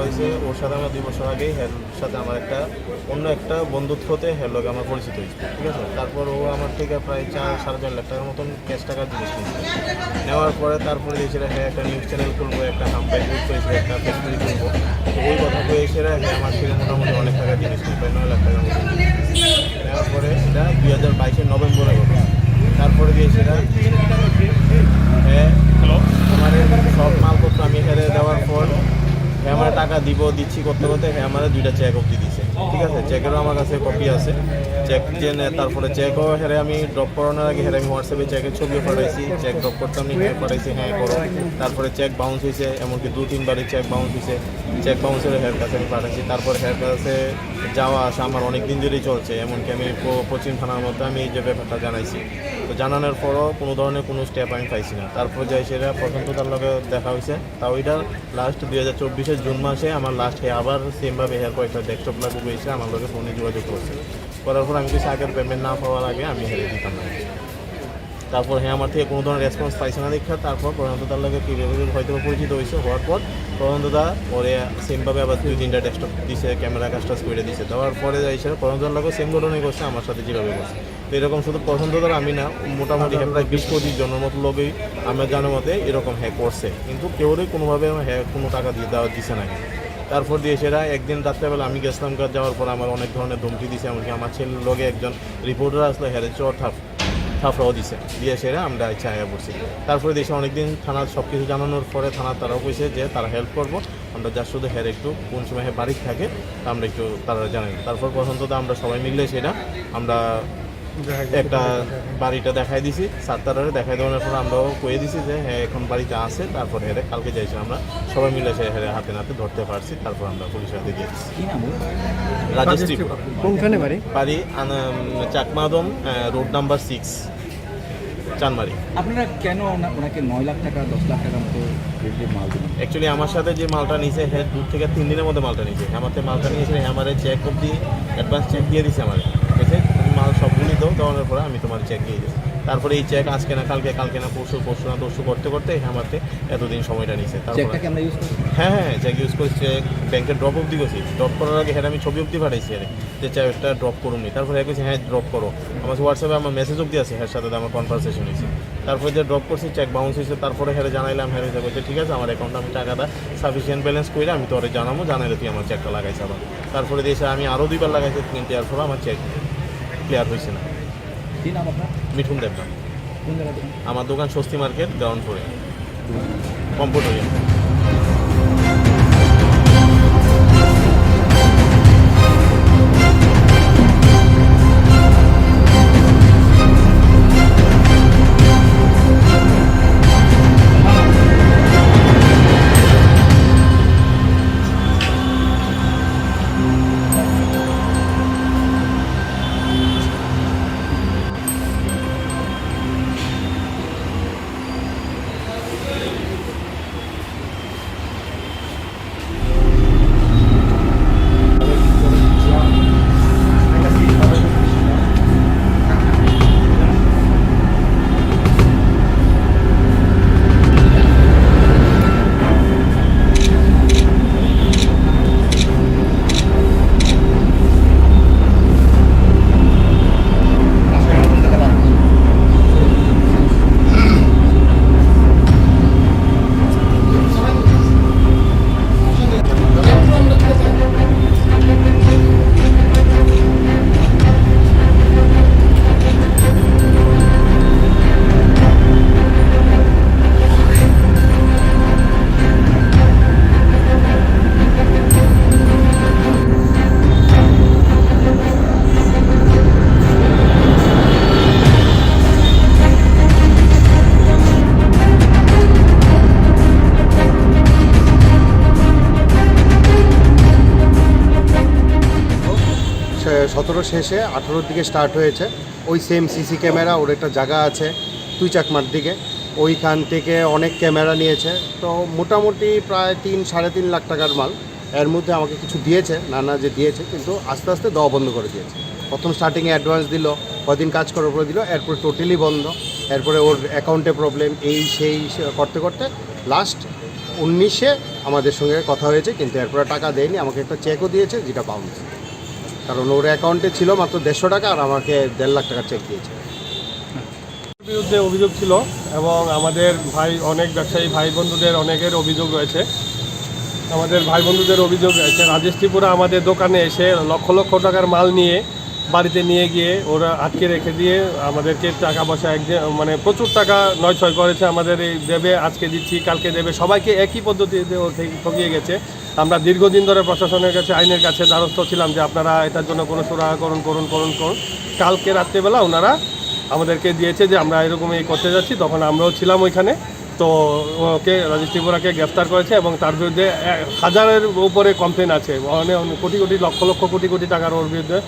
হয়েছে ওর সাথে আমার 2 বছর আগেই এর সাথে আমার অন্য একটা বন্ধুত্বতে এর লগে আমার পরিচিত হয়েছে, ঠিক আছে। তারপর ও আমার থেকে প্রায় 4-4.5 লাখ টাকার মতন ক্যাশ টাকার জিনিস নিয়েছে। নেওয়ার পরে তারপরে দিয়েছিল হ্যাঁ একটা নিউজ চ্যানেল খুলবো, একটা হাম্পাই বুক করেছিল, একটা ফেসবুক খুলবো। তো ওই কথা কয়েছিল হ্যাঁ আমার থেকে মোটামুটি অনেক টাকার জিনিস নিয়ে প্রায় 9 লাখ টাকার মতো নেওয়ার পরে এটা 2022 নভেম্বরে হলো। তারপরে দিয়েছিল হ্যাঁ আমার সব মালপত্র আমি হেরে দেওয়ার পর হ্যাঁ আমার টাকা দিচ্ছি করতে করতে হ্যাঁ আমার 2টা চেক অবধি দিছে, ঠিক আছে। চেকেরও আমার কাছে কপি আছে, চেক যে তারপরে চেকও হেরে আমি ড্রপ করানোর আগে হেরে আমি হোয়াটসঅ্যাপে চেকের ছবিও পাঠাইছি, চেক ড্রপ করতে আমি হ্যাঁ পাঠাইছি হ্যাঁ করো। তারপরে চেক বাউন্স হয়েছে, এমনকি 2-3বারই চেক বাউন্স হয়েছে। চেক বাউন্সের হেয়ার কাছে আমি পাঠাচ্ছি। তারপর হেয়ার কাছে যাওয়া আসা আমার অনেক দিন ধরেই চলছে, এমনকি আমি পশ্চিম থানার মধ্যে আমি এই যে ব্যাপারটা জানাইছি। তো জানানোর পরও কোনো ধরনের কোনো স্টেপ আমি পাইছি না। তারপর যাই সেটা প্রশান্ত তার লগে দেখা হয়েছে, তাও এটা লাস্ট 2024 জুন মাসে আমার লাস্ট আবার সেমভাবে হেয়ার কয়েকটা ডেস্কটপ লাগু হয়েছে, আমার লগে ফোনে যোগাযোগ করছে। করার পর আমি কিছু আগের পেমেন্ট না পাওয়ার আগে আমি হেরে দিতাম না। তারপর হ্যাঁ আমার থেকে কোনো ধরনের রেসপন্স পাইছে না দেখা, তারপর প্রশান্ত তার লগে কীভাবে হয়তো পরিচিত হয়েছে। হওয়ার পর প্রশান্ত দা পরে সেমভাবে আবার 2-3টা ডেস্কটপ দিছে, ক্যামেরা কাজটাজ করে দিছে। দেওয়ার পরে যাই সেটা প্রশান্তর লগে সেম ঘটনাই করছে আমার সাথে যেভাবে করছে। তো এরকম শুধু প্রশান্ত দ্বারা আমি না, মোটামুটি হ্যাঁ প্রায় 20-25 জনের মতো লোকই আমার জানার মতে এরকম হ্যাঁ করছে, কিন্তু কেউরই কোনোভাবে হ্যাঁ কোনো টাকা দিছে না। তারপর দিয়ে সেটা একদিন রাত্রেবেলা আমি গেছিলাম, যাওয়ার পর আমার অনেক ধরনের ধমকি দিছে, এমনকি আমার ছেলের লগে একজন রিপোর্টার আসলে হ্যাঁ থাফরাও দিছে, দিয়ে সেরা আমরা ইচ্ছা আয়া পড়ছি। তারপরে দেশে অনেকদিন থানার সব কিছু জানানোর পরে থানা তারাও কইছে যে তারা হেল্প করবো, আমরা যার শুধু হ্যাঁ একটু কোন সময় হ্যাঁ বাড়ি থাকে আমরা একটু তারা জানাই। তারপর প্রথমত আমরা সবাই মিললে সেটা আমরা একটা বাড়িটা দেখাই দিছি, সাতটারে দেখাই দেওয়ার পর আমরাও কয়ে দিছি যে হ্যাঁ এখন বাড়িতে আছে। তারপর হেরে কালকে যাইছি আমরা সবাই মিলে সে হেরে হাতে নাতে ধরতে পারছি। তারপর আমরা পুলিশের হাতে দিয়ে দিচ্ছি। রাজেশ ত্রিপুরা। কোনখানে বাড়ি? বাড়ি চাকমাদম, রোড নাম্বার 6, চানমারি। আপনারা কেন ওনাকে 9 লাখ টাকা 10 লাখ টাকার মতো মাল দিলেন? অ্যাকচুয়ালি আমার সাথে যে মালটা নিয়েছে হ্যাঁ 2 থেকে 3 দিনের মধ্যে মালটা নিয়েছে। আমাকে মালটা নিয়েছে আমার চেক অবধি অ্যাডভান্স চেক দিয়ে দিছে আমার, ঠিক আছে। তুমি মাল সবগুলি দেওয়ার পরে আমি তোমার চেক দিয়ে দিচ্ছি। তারপরে এই চেক আজকে না কালকে না পরশু না তরশু করতে করতে আমাকে এতদিন সময়টা নিয়েছে। তারপরে হ্যাঁ চেক ইউজ করছি, চেক ব্যাংকে ড্রপ অবধি করছি। ড্রপ করার আগে হ্যাঁ আমি ছবি অবধি পাঠাইছি আরে যে চেকটা ড্রপ করুননি। তারপরে হ্যাঁ হ্যাঁ ড্রপ করো, আমার হোয়াটসঅ্যাপে আমার মেসেজ অবধি আছে, হ্যাঁ সাথে আমার কনভারসেশন হয়েছে। তারপরে যে ড্রপ করছি চেক বাউন্স হয়েছে, তারপরে হ্যাঁ জানাইলাম, হ্যাঁ বলছে ঠিক আছে আমার অ্যাকাউন্টে আমি টাকাটা সাফিসিয়েন্ট ব্যালেন্স করে আমি তোরে জানাইলে তুই আমার চেকটা লাগাইছে আবার। তারপরে দিয়েছে আমি আরও 2বার লাগাইছি, কিন্তু এর ফলে আমার চেক ক্লিয়ার হয়েছে না। কি নাম আপনার? মিঠুন দেবনাথ। কোন জায়গায়? আমার দোকান স্বস্তি মার্কেট, গ্রাউন্ড ফ্লোরে, কম্পিউটারিয়াম। শেষে 18-র দিকে স্টার্ট হয়েছে। ওই সেম সিসি ক্যামেরা, ওর একটা জায়গা আছে তুই চাকমার দিকে, ওইখান থেকে অনেক ক্যামেরা নিয়েছে। তো মোটামুটি প্রায় 3-3.5 লাখ টাকার মাল। এর মধ্যে আমাকে কিছু দিয়েছে, না যে দিয়েছে, কিন্তু আস্তে আস্তে দেওয়া বন্ধ করে দিয়েছে। প্রথম স্টার্টিংয়ে অ্যাডভান্স দিল, কদিন কাজ করার পরে দিল, এরপরে টোটালি বন্ধ। এরপরে ওর অ্যাকাউন্টে প্রবলেম, এই সেই করতে করতে লাস্ট 19-এ আমাদের সঙ্গে কথা হয়েছে, কিন্তু এরপরে টাকা দেয়নি। আমাকে একটা চেকও দিয়েছে যেটা বাউন্স, কারণ ওর অ্যাকাউন্টে ছিল মাত্র 150 টাকা আর আমাকে 1.5 লাখ টাকা চেক দিয়েছে। বিরুদ্ধে অভিযোগ ছিল এবং আমাদের অনেক ব্যবসায়ী ভাই বন্ধুদের অনেকের অভিযোগ রয়েছে। আমাদের ভাই বন্ধুদের অভিযোগ রয়েছে রাজেশ ত্রিপুরা আমাদের দোকানে এসে লক্ষ লক্ষ টাকার মাল নিয়ে বাড়িতে নিয়ে গিয়ে ওরা আটকে রেখে দিয়ে আমাদেরকে টাকা পয়সা মানে প্রচুর টাকা নয় করেছে। আমাদের এই দেবে, আজকে দিচ্ছি, কালকে দেবে, সবাইকে একই পদ্ধতিতে ও ঠকিয়ে গেছে। আমরা দীর্ঘদিন ধরে প্রশাসনের কাছে, আইনের কাছে দ্বারস্থ ছিলাম যে আপনারা এটার জন্য কোনো সুরাহা করুন। কালকে রাত্রেবেলা ওনারা আমাদেরকে দিয়েছে যে আমরা এরকম করতে যাচ্ছি, তখন আমরাও ছিলাম ওইখানে। তো ওকে রাজেশ ত্রিপুরাকে গ্রেফতার করেছে এবং তার বিরুদ্ধে 1000-এর উপরে কমপ্লেন আছে, অনেক কোটি লক্ষ কোটি টাকার ওর বিরুদ্ধে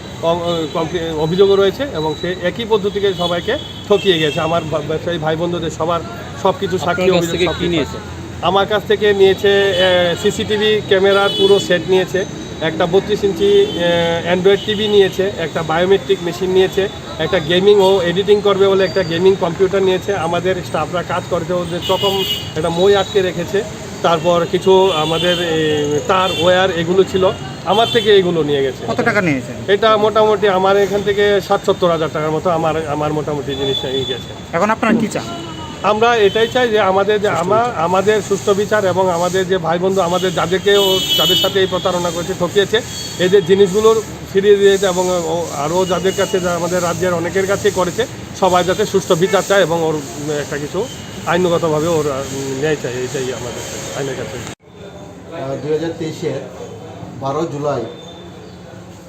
অভিযোগও রয়েছে এবং সে একই পদ্ধতিকে সবাইকে ঠকিয়ে গেছে। আমার ব্যবসায়ী ভাই বন্ধুদের সব কিছু সাক্ষী অভিযোগ নিয়েছে। আমার কাছ থেকে নিয়েছে সিসিটিভি ক্যামেরার পুরো সেট নিয়েছে, একটা 32 ইঞ্চি অ্যান্ড্রয়েড টিভি নিয়েছে, একটা বায়োমেট্রিক মেশিন নিয়েছে, একটা গেমিং ও এডিটিং করবে বলে একটা গেমিং কম্পিউটার নিয়েছে। আমাদের স্টাফরা কাজ করতে ওদের রকম একটা মই আটকে রেখেছে। তারপর কিছু আমাদের তার ওয়্যার এগুলো ছিল, আমার থেকে এগুলো নিয়ে গেছে। কত টাকা নিয়েছে? এটা মোটামুটি আমার এখান থেকে 60-70 হাজার টাকার মতো আমার মোটামুটি জিনিস নিয়ে গেছে। এখন আপনারা কি চান? আমরা এটাই চাই যে আমাদের সুষ্ঠু বিচার এবং আমাদের যে ভাই বন্ধু আমাদের যাদের সাথে এই প্রতারণা করেছে, ঠকিয়েছে, এদের জিনিসগুলোর ফিরিয়ে দিয়েছে এবং আরও যাদের কাছে আমাদের রাজ্যের অনেকের কাছে করেছে, সবাই যাতে সুষ্ঠু বিচার চায় এবং ওর একটা কিছু আইনগতভাবে ওর ন্যায় চাই, এইটাই আমাদের আইনের কাছে। 2023-এর 12 জুলাই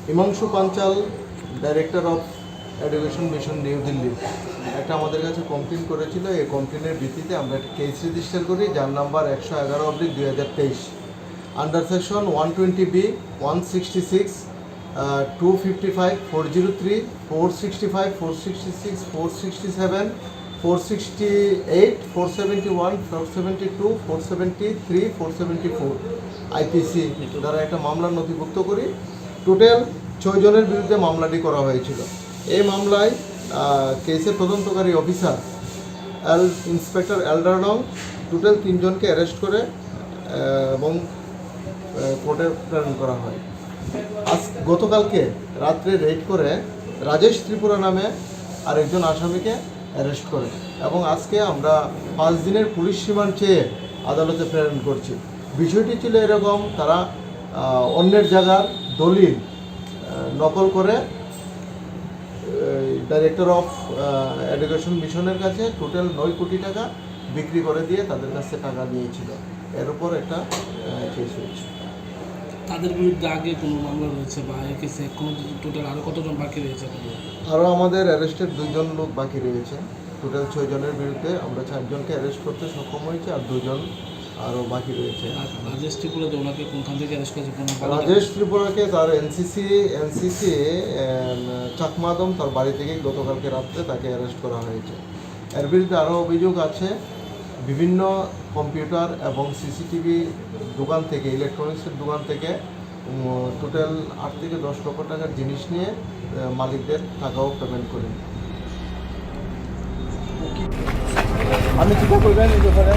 Himanshu Panchal, director of education mission New Delhi, একটা আমাদের কাছে কমপ্লেন করেছিল। এই কমপ্লেনের ভিত্তিতে আমরা একটা কেস রেজিস্টার করি, যার number 111/2023, under section 120B, 166, 255, 403, 465, 466, 467, 468, 471, 472, 473, 474 IPC দ্বারা একটা মামলা নথিভুক্ত করি। টোটাল 6 জনের বিরুদ্ধে মামলাটি করা হয়েছিল। এই মামলায় কেসের তদন্তকারী অফিসার ইন্সপেক্টর এলডারডং টোটাল 3 জনকে অ্যারেস্ট করে এবং কোর্টে প্রেরণ করা হয়। গতকালকে রাত্রে রেড করে রাজেশ ত্রিপুরা নামে আরেকজন আসামিকে অ্যারেস্ট করে এবং আজকে আমরা 5 দিনের পুলিশ রিমান্ড চেয়ে আদালতে প্রেরণ করছি। বিষয়টি ছিল এরকম, তারা অন্যের জায়গার দলিল নকল করে ডাইরেক্টর অফ এডুকেশন মিশনের কাছে টোটাল 9 কোটি টাকা বিক্রি করে দিয়ে তাদের কাছে টাকা নিয়েছিল। এর উপর একটা কেস হয়েছে। তাদের বিরুদ্ধে আগে কোনো মামলা রয়েছে বা এই কেসে কোনো টোটাল আরও কতজন বাকি রয়েছে? আরও আমাদের অ্যারেস্টেড 2 জন লোক বাকি রয়েছে। টোটাল 6 জনের বিরুদ্ধে আমরা 4 জনকে অ্যারেস্ট করতে সক্ষম হয়েছি আর 2 জন আরও বাকি রয়েছে। রাজেশ ত্রিপুরা ওনাকে কোনখান থেকে অ্যারেস্ট করেছে? রাজেশ ত্রিপুরাকে তার এনসিসি চাকমাদম তার বাড়ি থেকেই গতকালকে রাত্রে তাকে অ্যারেস্ট করা হয়েছে। এর বিরুদ্ধে আরও অভিযোগ আছে, বিভিন্ন কম্পিউটার এবং সিসিটিভি দোকান থেকে, ইলেকট্রনিক্সের দোকান থেকে টোটাল 8 থেকে 10 লক্ষ টাকার জিনিস নিয়ে মালিকদের টাকাও পেমেন্ট করেন। আমি চিন্তা করবেন এই ব্যাপারে।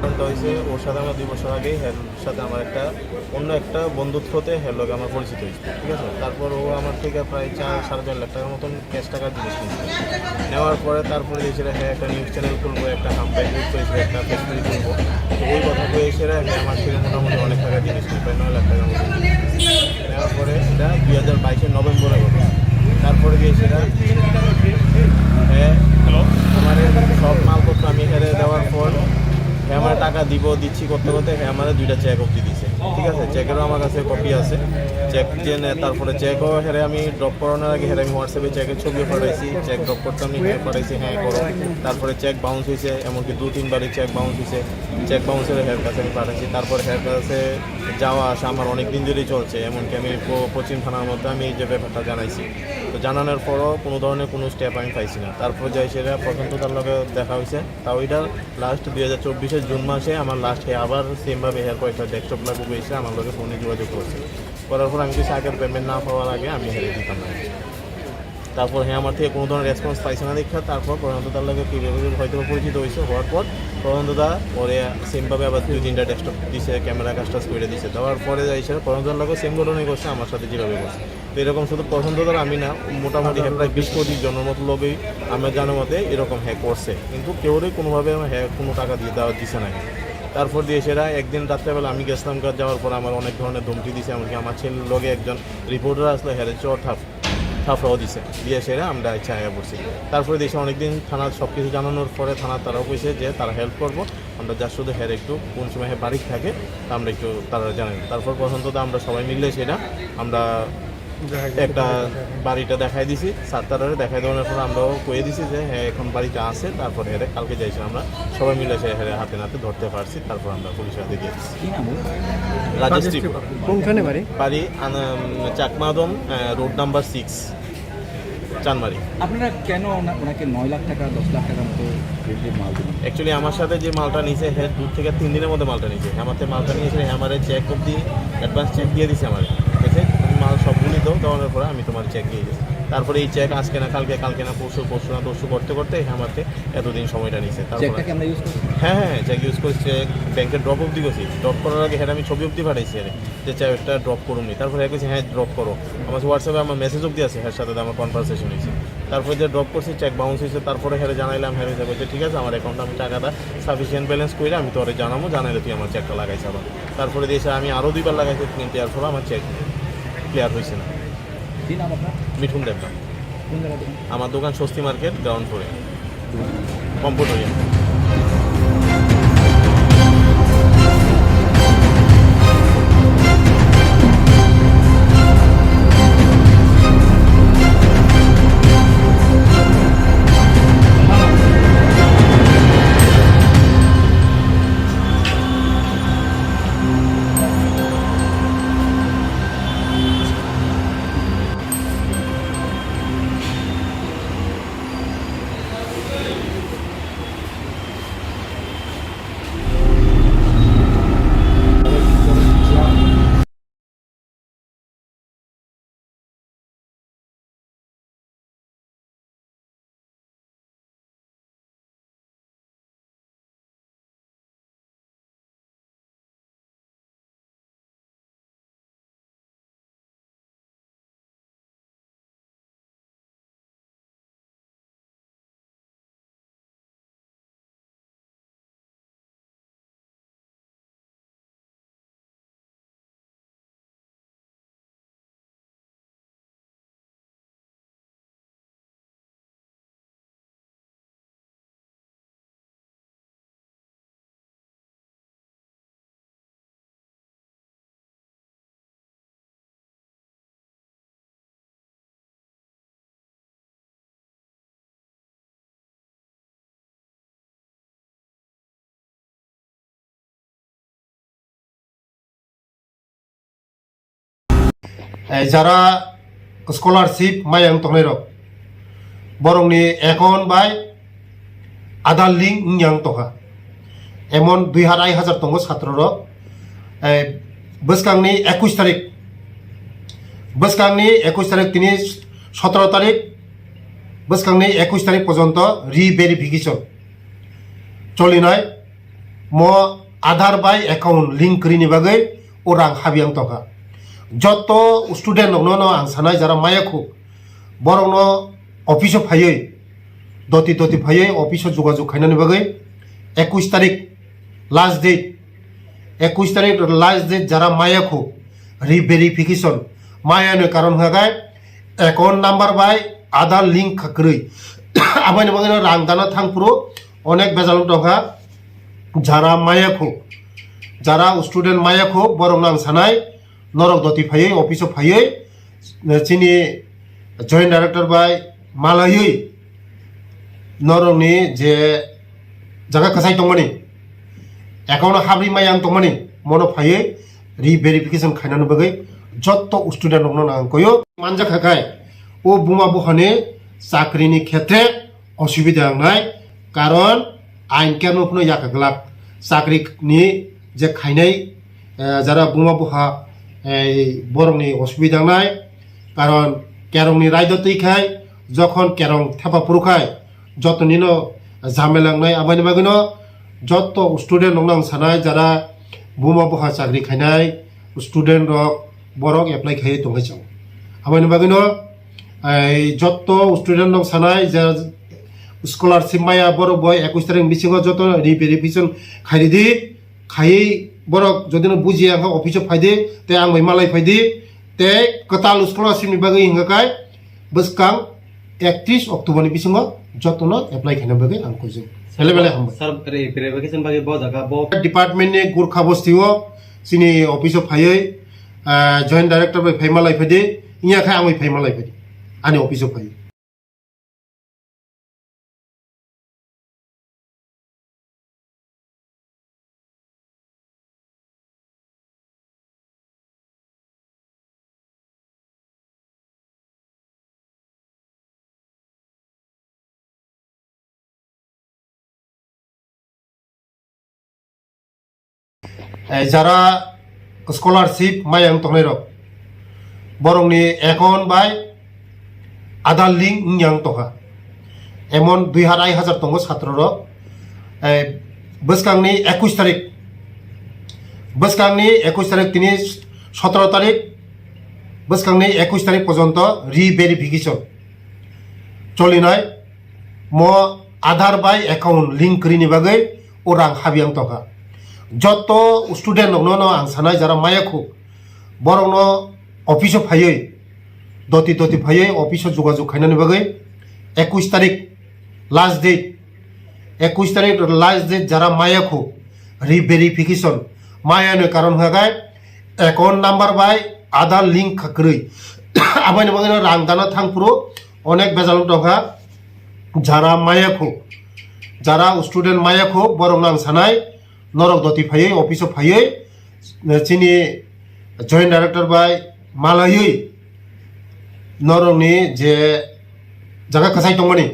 কারণটা হয়েছে ওর সাথে আমার 2 বছর আগেই হের সাথে আমার অন্য একটা বন্ধুত্বতে হের লোক আমার পরিচিত হয়েছে, ঠিক আছে। তারপর ও আমার থেকে প্রায় 4-4.5 লাখ টাকার মতন ক্যাশ টাকার জিনিস কিনছে। নেওয়ার পরে তারপরে এসে হ্যাঁ একটা নিউজ চ্যানেল খুলবো, একটা হাম্পাই গ্রুপ করেছে, একটা ফেসবুক খুলবো। তো ওই কথা কয়ে এসে হ্যাঁ আমার থেকে মোটামুটি অনেক টাকার জিনিস কিনছে, প্রায় 9 লাখ টাকার মতো। নেওয়ার পরে এটা 2022 নভেম্বরে হবে। তারপরে গিয়ে সেটা হ্যাঁ আমার সব মালপত্র আমি হেরে দেওয়ার পর হ্যাঁ আমার টাকা দিচ্ছি করতে করতে হ্যাঁ আমার 2টা চেক অবধি দিছে, ঠিক আছে। চেকেরও আমার কাছে কপি আছে, চেক যে তারপরে চেকও হেরে আমি ড্রপ করানোর আগে হেরে আমি হোয়াটসঅ্যাপে চেকের ছবিও পাঠাইছি, চেক ড্রপ করতে আমি হ্যাঁ পাঠাইছি হ্যাঁ করো। তারপরে চেক বাউন্স হয়েছে, এমনকি 2-3 বারই চেক বাউন্স হয়েছে। চেক বাউন্সের হেয়ার কাছে আমি পাঠাইছি। তারপর হেয়ার কাছে যাওয়া আসা আমার অনেক দিন ধরেই চলছে, এমনকি আমি পশ্চিম থানার মধ্যে আমি এই যে ব্যাপারটা জানাইছি। তো জানানোর পরও কোনো ধরনের কোনো স্টেপ আমি পাইছি না। তারপর যাই সেটা প্রথম তো তার লগে দেখা হয়েছে, তাও এটা লাস্ট 2024 জুন মাসে আমার লাস্টে আবার সেমভাবে হেয়ার কয়েকটা ডেস্কটপ লাগু হয়েছে, আমার লগে ফোনে যোগাযোগ করছে। করার পর আমি কিছু আগের পেমেন্ট না পাওয়ার আগে আমি হেরে দিতাম না। তারপর হ্যাঁ আমার থেকে কোনো ধরনের রেসপন্স পাইছে না দেখা তারপর প্রধানত তার লগে কীভাবে হয়তো পরিচিত হয়েছে। হওয়ার পর প্রধানতদা পরে সেমভাবে আবার 2-3টা ডেস্কটপ দিছে, ক্যামেরা কাজটাজ করে দিছে। দেওয়ার পরে যাই সে প্রধানতার লগে সেম ঘটনাই করছে আমার সাথে যেভাবে করছে। তো এরকম শুধু প্রধানতদার আমি না, মোটামুটি হ্যাঁ প্রায় 20-25 জনের মতো লোকেই আমার জানার মতে এরকম হ্যাঁ করছে, কিন্তু কেউরই কোনোভাবে হ্যাঁ কোনো টাকা দেওয়া দিছে না। তারপর দিয়ে সেটা একদিন রাত্রেবেলা আমি গেছিলাম কাজ, যাওয়ার পর আমার অনেক ধরনের ধমকি দিছে, এমনকি আমার ছেলের লগে একজন রিপোর্টার আসলে হেরে চর থাফরাও দিছে, দিয়ে সেটা আমরা ইচ্ছা আয়া পড়ছি। তারপরে দেশে অনেকদিন থানার সব কিছু জানানোর পরে থানা তারাও কইছে যে তারা হেল্প করবো, আমরা যার শুধু হের একটু কোন সময় বাড়ি থাকে আমরা একটু তারা জানাই। তারপর পছন্দটা আমরা সবাই মিললে সেটা আমরা একটা বাড়িটা দেখাই দিছি, সাতটারে দেখাই দেওয়ার পর আমরাও কয়ে দিছি যে হ্যাঁ এখন বাড়িটা আছে। তারপর হেরে কালকে যাইছি আমরা সবাই মিলে সে হেরে হাতে নাতে ধরতে পারছি। তারপর আমরা পুলিশের হাতে দিয়েছি। রাজশ্রী কোনখানে বাড়ি? বাড়ি চাকমাদম রোড নাম্বার 6 চানমারি। আপনারা কেন ওনাকে 9 লাখ টাকা 10 লাখ টাকার মতো মাল দিলেন? অ্যাকচুয়ালি আমার সাথে যে মালটা নিয়েছে হ্যাঁ 2 থেকে 3 দিনের মধ্যে মালটা নিয়েছে। আমার থেকে মালটা নিয়েছে আমার চেক অবধি অ্যাডভান্স চেক দিয়ে দিছে আমার, ঠিক আছে। তুমি মাল সবগুলি দেওয়ার পরে আমি তোমার চেক দিয়ে দিয়েছি। তারপরে এই চেক আজকে না কালকে না পরশু না তরশু করতে করতে আমার থেকে এতদিন সময়টা নিয়েছে। তারপরে হ্যাঁ চেক ইউজ করছি, চেক ব্যাংকে ড্রপ অবধি করছি। ড্রপ করার আগে হ্যাঁ আমি ছবি অবধি পাঠাইছি যে চেকটা ড্রপ করুন। তারপরে হ্যাঁ হ্যাঁ ড্রপ করো, আমার হোয়াটসঅ্যাপে আমার মেসেজ অবধি আছে হ্যাঁ সাথে আমার কনভারসেশন হয়েছে। তারপরে যে ড্রপ করছি চেক বাউন্স হয়েছে, তারপরে হ্যাঁ জানাইলাম, হ্যাঁ বলছে ঠিক আছে আমার অ্যাকাউন্টে আমি টাকাটা সাফিসিয়েন্ট ব্যালেন্স করে আমি তোরে জানাইলে তুই আমার চেকটা লাগাইছে আবার। তারপরে দিয়েছে আমি আরও 2 বার লাগাইছি, কিন্তু এর ফলে আমার চেক ক্লিয়ার হয়েছে না। মিঠুন দেবনা। আমার দোকান স্বস্তি মার্কেট গ্রাউন্ড ফ্লোরে কম্পিউটার। যারা স্কলারশিপ মায়াং তংনাই রক বরংনি এখন বাই আধার লিঙ্ক ইয়াং তকা এমন 2,500 তঙ্গ ছাত্র রক বসকাংনি 21 তারিখ বসকাংনি 21 তারিখ তিনি 17 তারিখ বসকাংনি 21 তারিখ পর্যন্ত রিভেরিফিকেশন চলিনায় ম আধার বাই অ্যাকাউন্ট লিঙ্ক করিনি বাগৈ ও রাং হাবিয়াং তকা যত স্টুডেন্ট নন আং সানাय যারা মায়াখু বরং অফিসে ফাইयै দতি ফাইयै অফিসে যোগাযোগ খাইনানি বাগৈ 21 তারিখ লাস্ট ডেট 21 তারিখ লাস্ট ডেট যারা মায়াখু রিভেরিফিকেশন মায়াनो কারণ হাগায় অ্যাকাউন্ট নাম্বার বাই আধার লিঙ্ক খাকরৈ আবাইনি বাগৈ রাং দানা থাংপুরো অনেক বেজাল টকা যারা মায়াখু যারা স্টুডেন্ট মায়াখু বরং আং সানাय নরক দতি ফাইयै অফিসে ফাইयै চিনি জয়েন্ট ডাইরেক্টর বাই মালাयै নরংনি যে জায়গা কাছাই তংমানি অ্যাকাউন্ট হাবরি মায়াং তংমানি মনো ফাইयै রিভেরিফিকেশন খাইনানো বাগৈ যত স্টুডেন্ট নন আং কয়ো মানজা খাকায় ও বুমা বহানে চাকরিনি ক্ষেত্রে অসুবিধা নাই কারণ আইন কেন কোনো ইয়াকাগলাক চাকরিনি যে খাইনাই যারা বুমা বহা বরংনি অসুবিধা নাই কারণ কেরংনি রায়দ তৈখাই যখন কেরং থেপা পুরুখায় যত নিনো ঝামেলাংনাই আবাইনি বাগৈনো যত স্টুডেন্ট নং সানাय যারা বুমা বহা চাকরি খাইনাই স্টুডেন্ট রক বরক এপ্লাই খাইয়ে তংহাইচাও আবাইনি বাগৈনো যত স্টুডেন্ট নং সানাय যে স্কলারশিপ মায়া বরক বয় 21 তারিখ বিসিঙ্গ যত রিভেরিফিকেশন খাইদি খাইयै বরক যদি বুঝিয়ে আং অফিসে ফাইদে তে আং মালাই ফাইদে তে কতাল স্কলারশিপনি বাগৈ হিংগাকাय বসকাং 31 অক্টোবরনি বিসিঙ্গ যতন এপ্লাই খাইনা বাগৈ আং কইজों হেলে বেলে হামबाय सर रिभेरिफिकेशन बागै ब जागा ब डिपार्टमेंटनि गुरखा बस्तिओ सिनि अफिसआव फायै जॉइंट डायरेक्टर बाय फाइमालाय फायदे इयाखाय आं फाइमालाय फायदे आनि अफिसआव फायै যারা স্কলারশিপ মায়াং তংনাই রক বরংনি এখন বাই আধার লিঙ্ক ইয়াং তকা এমন 2,500 তঙ্গ ছাত্র রক বসকাংনি 21 তারিখ বসকাংনি 21 তারিখ তিনি 17 তারিখ বসকাংনি 21 তারিখ পর্যন্ত রিভেরিফিকেশন চলিনায় ম আধার বাই অ্যাকাউন্ট লিঙ্ক করিনি বাগৈ ও রাং হাবিয়াং তকা যত স্টুডেন্ট নন আং সানাय যারা মায়াখু বরং অফিসে ফাইयै দতি ফাইयै অফিসে যোগাযোগ খাইনানি বাগৈ 21 তারিখ লাস্ট ডেট 21 তারিখ লাস্ট ডেট যারা মায়াখু রিভেরিফিকেশন মায়ানো কারণ হাগায় অ্যাকাউন্ট নাম্বার বাই আধার লিঙ্ক খাকরৈ আবাইনি বাগৈ রাং দানা থাংপুরো অনেক বেজাল টকা যারা মায়াখু যারা স্টুডেন্ট মায়াখু বরং আং সানাय নরক দতি ফাইयै অফিসে ফাইयै চিনি জয়েন্ট ডাইরেক্টর বাই মালাयै নরংনি যে জায়গা কাছাই তংমানি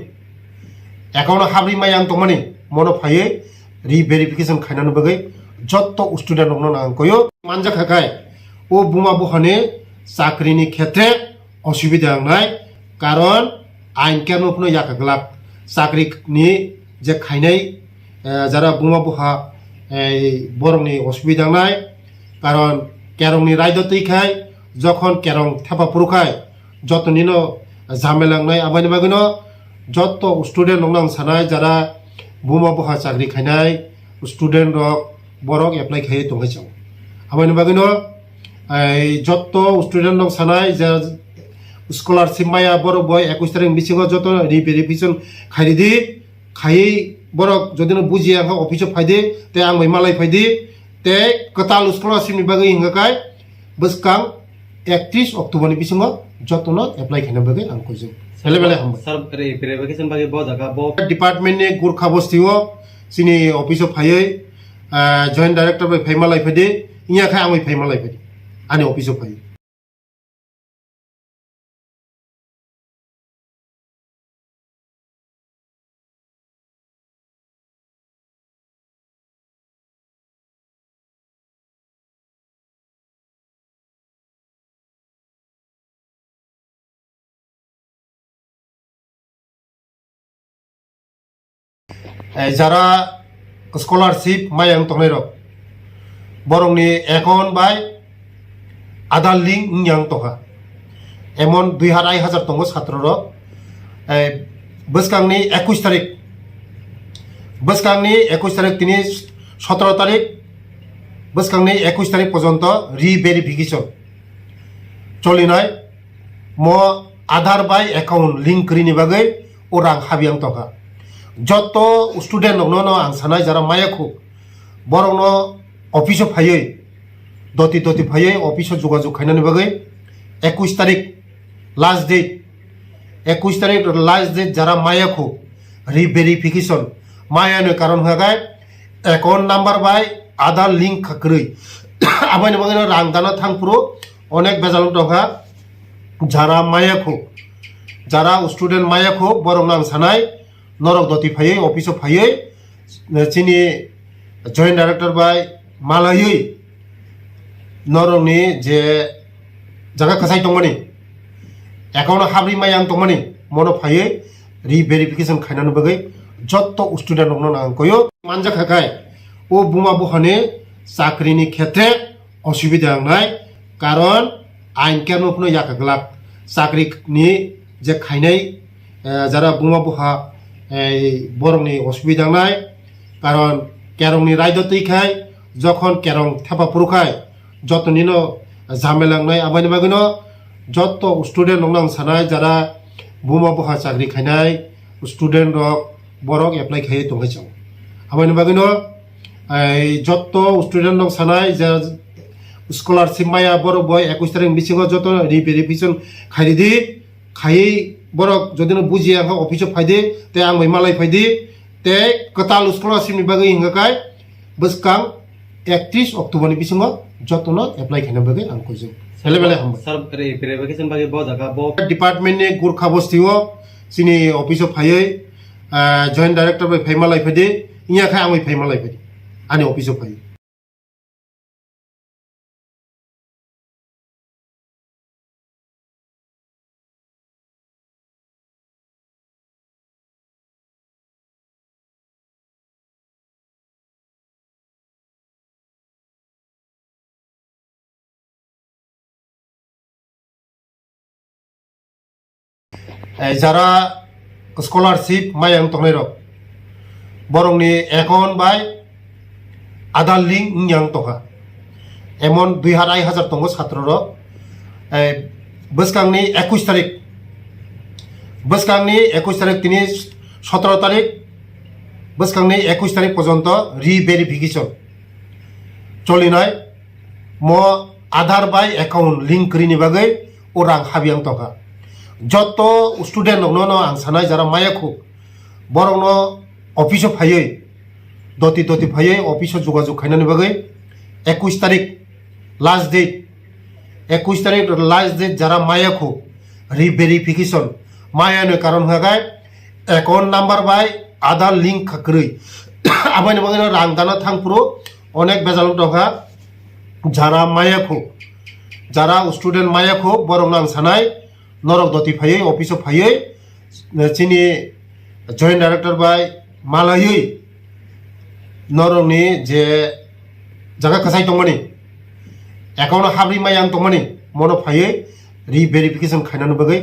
অ্যাকাউন্ট হাবরি মায়াং তংমানি মনো ফাইयै রিভেরিফিকেশন খাইনানো বাগৈ যত স্টুডেন্ট নন আং কয়ো মানজা খাকায় ও বুমা বহানে চাকরিনি ক্ষেত্রে অসুবিধা নাই কারণ আইন কেন কোনো ইয়াকাগলাক চাকরিনি যে খাইনাই যারা বুমা বহা বরংনি অসুবিধা নাই কারণ কেরংনি রায়দ তৈখাই যখন কেরং থেপা পুরুখায় যত নিনো ঝামেলাংনাই আবাইনি বাগৈনো যত স্টুডেন্ট নং সানাय যারা বুমা বহা চাকরি খাইনাই স্টুডেন্ট রক বরক এপ্লাই খাইয়ে তংহাইচাও আবাইনি বাগৈনো যত স্টুডেন্ট নং সানাय যে স্কলারশিপ মায়া বরক বয় 21 তারিখ বিসিঙ্গ যত রিভেরিফিকেশন খাইদি খাইयै বরক যদি বুঝিয়ে আং অফিসে ফাইদে তে আं মালাই ফাইদে তে কতাল স্কলারশিপনি বাগৈ হিংগাকাय বসকাং 31 অক্টোবরনি বিসিঙ্গ যতন এপ্লাই খাইনা বাগৈ আं কইजों হেলে বেলে হামबाय सर रिभेरिफिकेशन बागै ब जागा ब डिपार्टमेंटनि गुरखा बस्तिओ सिनि अफिसआव फायै जॉइंट डायरेक्टर बाय फाइमालाय फायदे इयाखाय आं फाइमालाय फायदे आनि अफिसआव फायै যারা স্কলারশিপ মায়াং তংনাই রক বরংনি একাউন্ট বাই আধার লিঙ্ক ইয়াং তকা এমন 2,500 তঙ্গ ছাত্র রক বসকাংনি 21 তারিখ বসকাংনি 21 তারিখ তিনি 17 তারিখ বসকাংনি 21 তারিখ পর্যন্ত রিভেরিফিকেশন চলিনায় ম আধার বাই একাউন্ট লিঙ্ক করিনি বাগৈ ও রাং হাবিয়াং তকা যত স্টুডেন্ট ন আং সানাय যারা মায়াখু বরং অফিসে ফাইयै দতি ফাইयै অফিসে যোগাযোগ খাইনানি বাগৈ 21 তারিখ লাস্ট ডেট 21 তারিখ লাস্ট ডেট যারা মায়াখু রিভেরিফিকেশন মায়াनो কারণ হাগায় একাউন্ট নাম্বার বাই আধার লিঙ্ক খাকরৈ আবাইনি বাগৈ রাং দানা থাংপুরো অনেক বেজাল দকা যারা মায়াখু যারা স্টুডেন্ট মায়াখু বরং আং সানাय নরক দতি ফাইयै অফিসে ফাইयै চিনি জয়েন্ট ডাইরেক্টর বাই মালাयै নরংনি যে জায়গা খাসাই দंमोन একাউন্ট হাবরি মায়াं दंमोन মনো ফাইयै রিভেরিফিকেশন খাইনাनो বাগै যত স্টুডেন্ট নন আংকयो মানজা খাকাय ও বুমা বহানে চাকরিনি ক্ষেত্রে অসুবিধা নাই কারণ আইন কেন কোনো ইয়াকাগলাক চাকরিনি যে খাইনাই যারা বুমা বহা বরংনি অসুবিধা নাই কারণ কেরংনি রায়দ তৈখাই যখন কেরং থেপা পুরুখাই যত নিনো ঝামেলাंनाय আবাইনি বাগৈনো যত স্টুডেন্ট নং সানাय যারা বুমা বহা চাকরি খাইনাय স্টুডেন্ট রক বরক এপ্লাই খাইयै দंगाइचाव আবাইনি বাগৈনো যত স্টুডেন্ট নং সানাय যে স্কলারশিপ মায়া বরক বয় 21 তারিখ বিসিङाव যত রিভেরিফিকেশন খাইদি খাইयै বরক যদি বুঝিয়ে আং অফিসে ফাইদে তে আং মালাই ফাইদে তে কতাল স্কলারশিপनि বাগै हिंगाखाय বসকাং 31 অক্টোবরनि বিসিङाव যতनो এপ্লাই খাইना बागै आं कइजों सेलेबेले हम सर रिभेरिफिकेशन बागै ब जागा ब डिपार्टमेंटनि गुरखा बस्तिओ सिनि अफिसआव फायै जॉइंट डायरेक्टर बाय फाइमालाय फायदे इयाखाय आं फाइमालाय फायदे आनि अफिसआव फायै যারা স্কলারশিপ মায়াং তংনাই রক বরংনি একাউন্ট বাই আধার লিঙ্ক ইয়াং তকা এমন 2,500 তঙ্গ ছাত্র রক বসকাংনি 21 তারিখ বসকাংনি 21 তারিখ তিনি 17 তারিখ বসকাংনি 21 তারিখ পর্যন্ত রিভেরিফিকেশন চলিনায় ম আধার বাই একাউন্ট লিঙ্ক করিনি বাগৈ ও রাং হাবিয়াং তকা যত স্টুডেন্ট ন আং সানাय যারা মায়াখু বরং অফিসে ফাইयै দতি ফাইयै অফিসে যোগাযোগ খাইনানি বাগৈ 21 তারিখ লাস্ট ডেট 21 তারিখ লাস্ট ডেট যারা মায়াখু রিভেরিফিকেশন মায়ানো কারণ হাগায় একাউন্ট নাম্বার বাই আধার লিঙ্ক খাকরৈ আবাইনি বাগৈ রাং দানা থাংপুরো অনেক বেজাল দকা যারা মায়াখু যারা স্টুডেন্ট মায়াখু বরং আং সানাय নরক দতি ফাইयै অফিসে ফাইयै চিনি জয়েন্ট ডাইরেক্টর বাই মালাयै নরংনি যে জায়গা খাসাই दंमोन একাউন্ট হাবরি মায়াं दंमोन মনো ফাইयै রিভেরিফিকেশন খাইनानो बागै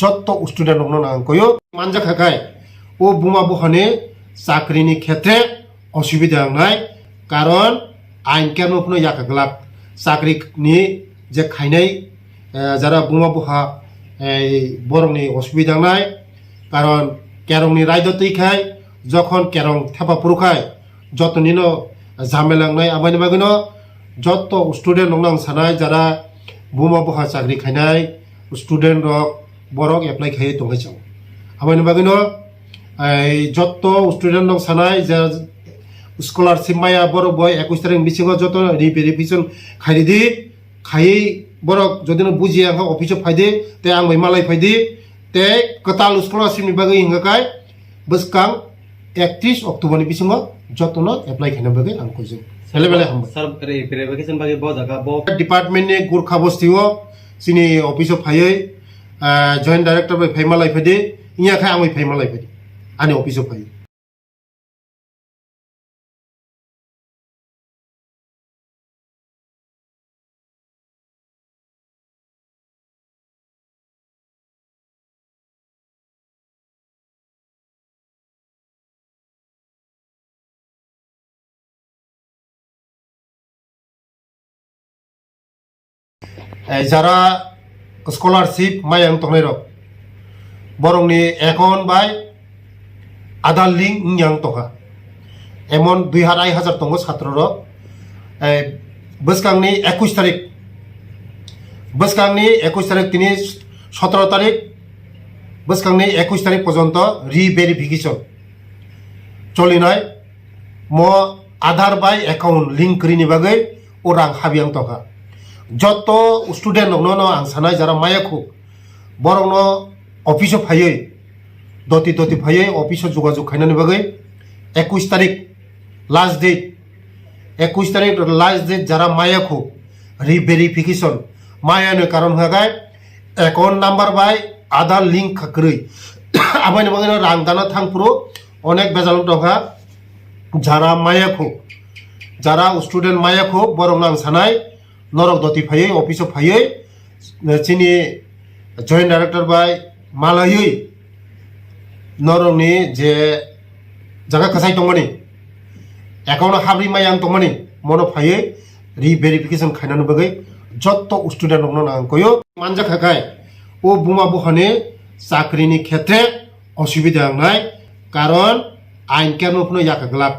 যত স্টুডেন্ট নন আংকयो মানজা খাকাय ও বুমা বহানে চাকরিনি ক্ষেত্রে অসুবিধা নাই কারণ আইন কেন কোনো ইয়াকাগলাক চাকরিনি যে খাইনাই যারা বুমা বহা বরংনি অসুবিধা নাই কারণ কেরংনি রায়দ তৈখাই যখন কেরং থেপা পুরুখাই যত নিনো ঝামেলাंनाय আবাইনি বাগৈনো যত স্টুডেন্ট নং সানাय যারা বুমা বহা চাকরি খাইনাय স্টুডেন্ট রক বরক এপ্লাই খাইयै दंगाइचाव আবাইনি বাগৈনো যত স্টুডেন্ট নং সানাय যে স্কলারশিপ মায়া বরক বয় 21 তারিখ বিসিङाव যত রিভেরিফিকেশন খাইদি খাইयै বরক যদি বুঝিয়ে আং অফিসে ফাইদে তে আं মালাই ফাইদে তে কতাল স্কলারশিপनि बागै हिंगाखाय বসকাং 31 অক্টোবরनि বিসিङाव যতनो এপ্লাই খাইना बागै आं कइजों सेलेबेले हम सर रिभेरिफिकेशन बागै ब जागा ब डिपार्टमेंटनि गुरखा बस्तिओ सिनि अफिसआव फायै जॉइंट डायरेक्टर बाय फाइमालाय फायदे इयाखाय आं फाइमालाय फायदे आनि अफिसआव फायै যারা স্কলারশিপ মায়াং তংনাই রক বরংনি একাউন্ট বাই আধার লিঙ্ক ইয়াং তকা এমন 2,500 তঙ্গ ছাত্র রক বসকাংনি 21 তারিখ বসকাংনি 21 তারিখ তিনি 17 তারিখ বসকাংনি 21 তারিখ পর্যন্ত রিভেরিফিকেশন চলিনায় ম আধার বাই একাউন্ট লিঙ্ক করিনি বাগৈ ও রাং হাবিয়াং তকা যত স্টুডেন্ট নন আং সানাय যারা মায়াखौ বরং অফিসে ফাयै দতি ফাयै অফিসে যোগাযোগ খাইনানি বাগৈ 21 তারিখ লাস্ট ডেট 21 তারিখ লাস্ট ডেট যারা মায়াखौ রিভেরিফিকেশন মায়াनो কারণ হাগাय একাউন্ট নাম্বার বাই আধার লিঙ্ক খাকरै আবাইনি বাগৈ রাং দানা থাংপুরো অনেক বেজাল দंखा যারা মায়াखौ যারা স্টুডেন্ট মায়াखौ বরং আং সানাय নরক দতি ফাयै অফিসে ফাयै চিনি জয়েন্ট ডাইরেক্টর বাই মালাयै নরকনি যে জায়গা কাছাই দंमोन একাউন্ট হাবরি মায়াं दंमोन মনো ফাयै রিভেরিফিকেশন খাইনাनो বাগै যত স্টুডেন্ট নন আংকयो মানজা খাকাय ও বুমা বহানে চাকরিনি ক্ষেত্রে অসুবিধা নাই কারণ আইন কেননো ইয়াকাগলাক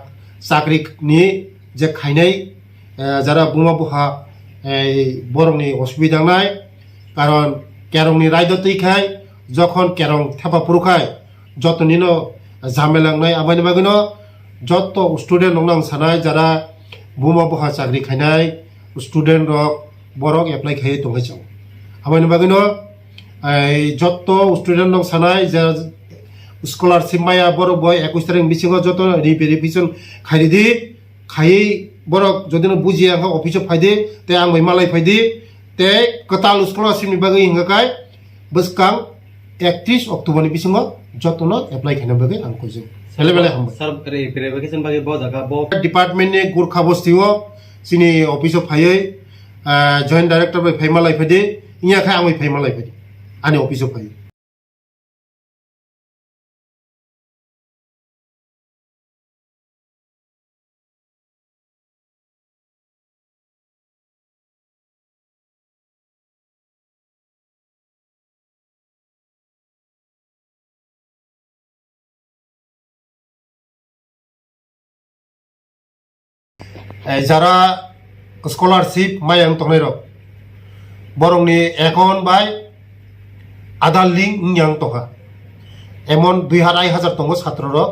চাকরিনি যে খাইনাই যারা বুমা বহা বরংনি অসুবিধা নাই কারণ কেরংনি রায়দতই খাই যখন কেরং থেপা পুরুখায় যত নিনো ঝামেলাংনাই আবাইনি বাগিনো যত স্টুডেন্ট নং সানাय যারা বুমা বহা চাকরি খাইনাই স্টুডেন্ট রক বরক এপ্লাই খাই দंगाइचाव আবাইনি বাগিনো যত স্টুডেন্ট নং সানাय যে স্কলারশিপ মায়া বড় বয় 21 তারিখ বিসিङाव যত রিভেরিফিকেশন খাইদি খাই বরক যদি বুঝিয়ে আঁকা অফিসে ফাইদে তে আं बै मालाय फायदि ते कताल स्कलारशिपनि बागै हिंगाखाय बसकां 31 अक्ट'बरनि बिसिङाव जतन एप्लाइ खायनो बागै आं कइजों हेले बेले हामबाय सर रिभेरिफिकेशन बागै ब जागा ब डिपार्टमेन्टनि गुरखा बस्तियाव सिनि अफिसाव फायै जয়েন্ট डाइरेक्टर बाय फाय मालाय फायदि इयाखाय आं बै फाय मालाय फायदि आनि अफिसाव फायै যারা স্কলারশিপ মায়াং তংনাই রক বরংনি একাউন্ট বাই আধার লিঙ্ক ইয়াং তকা এমন 2,500 তঙ্গ ছাত্র রক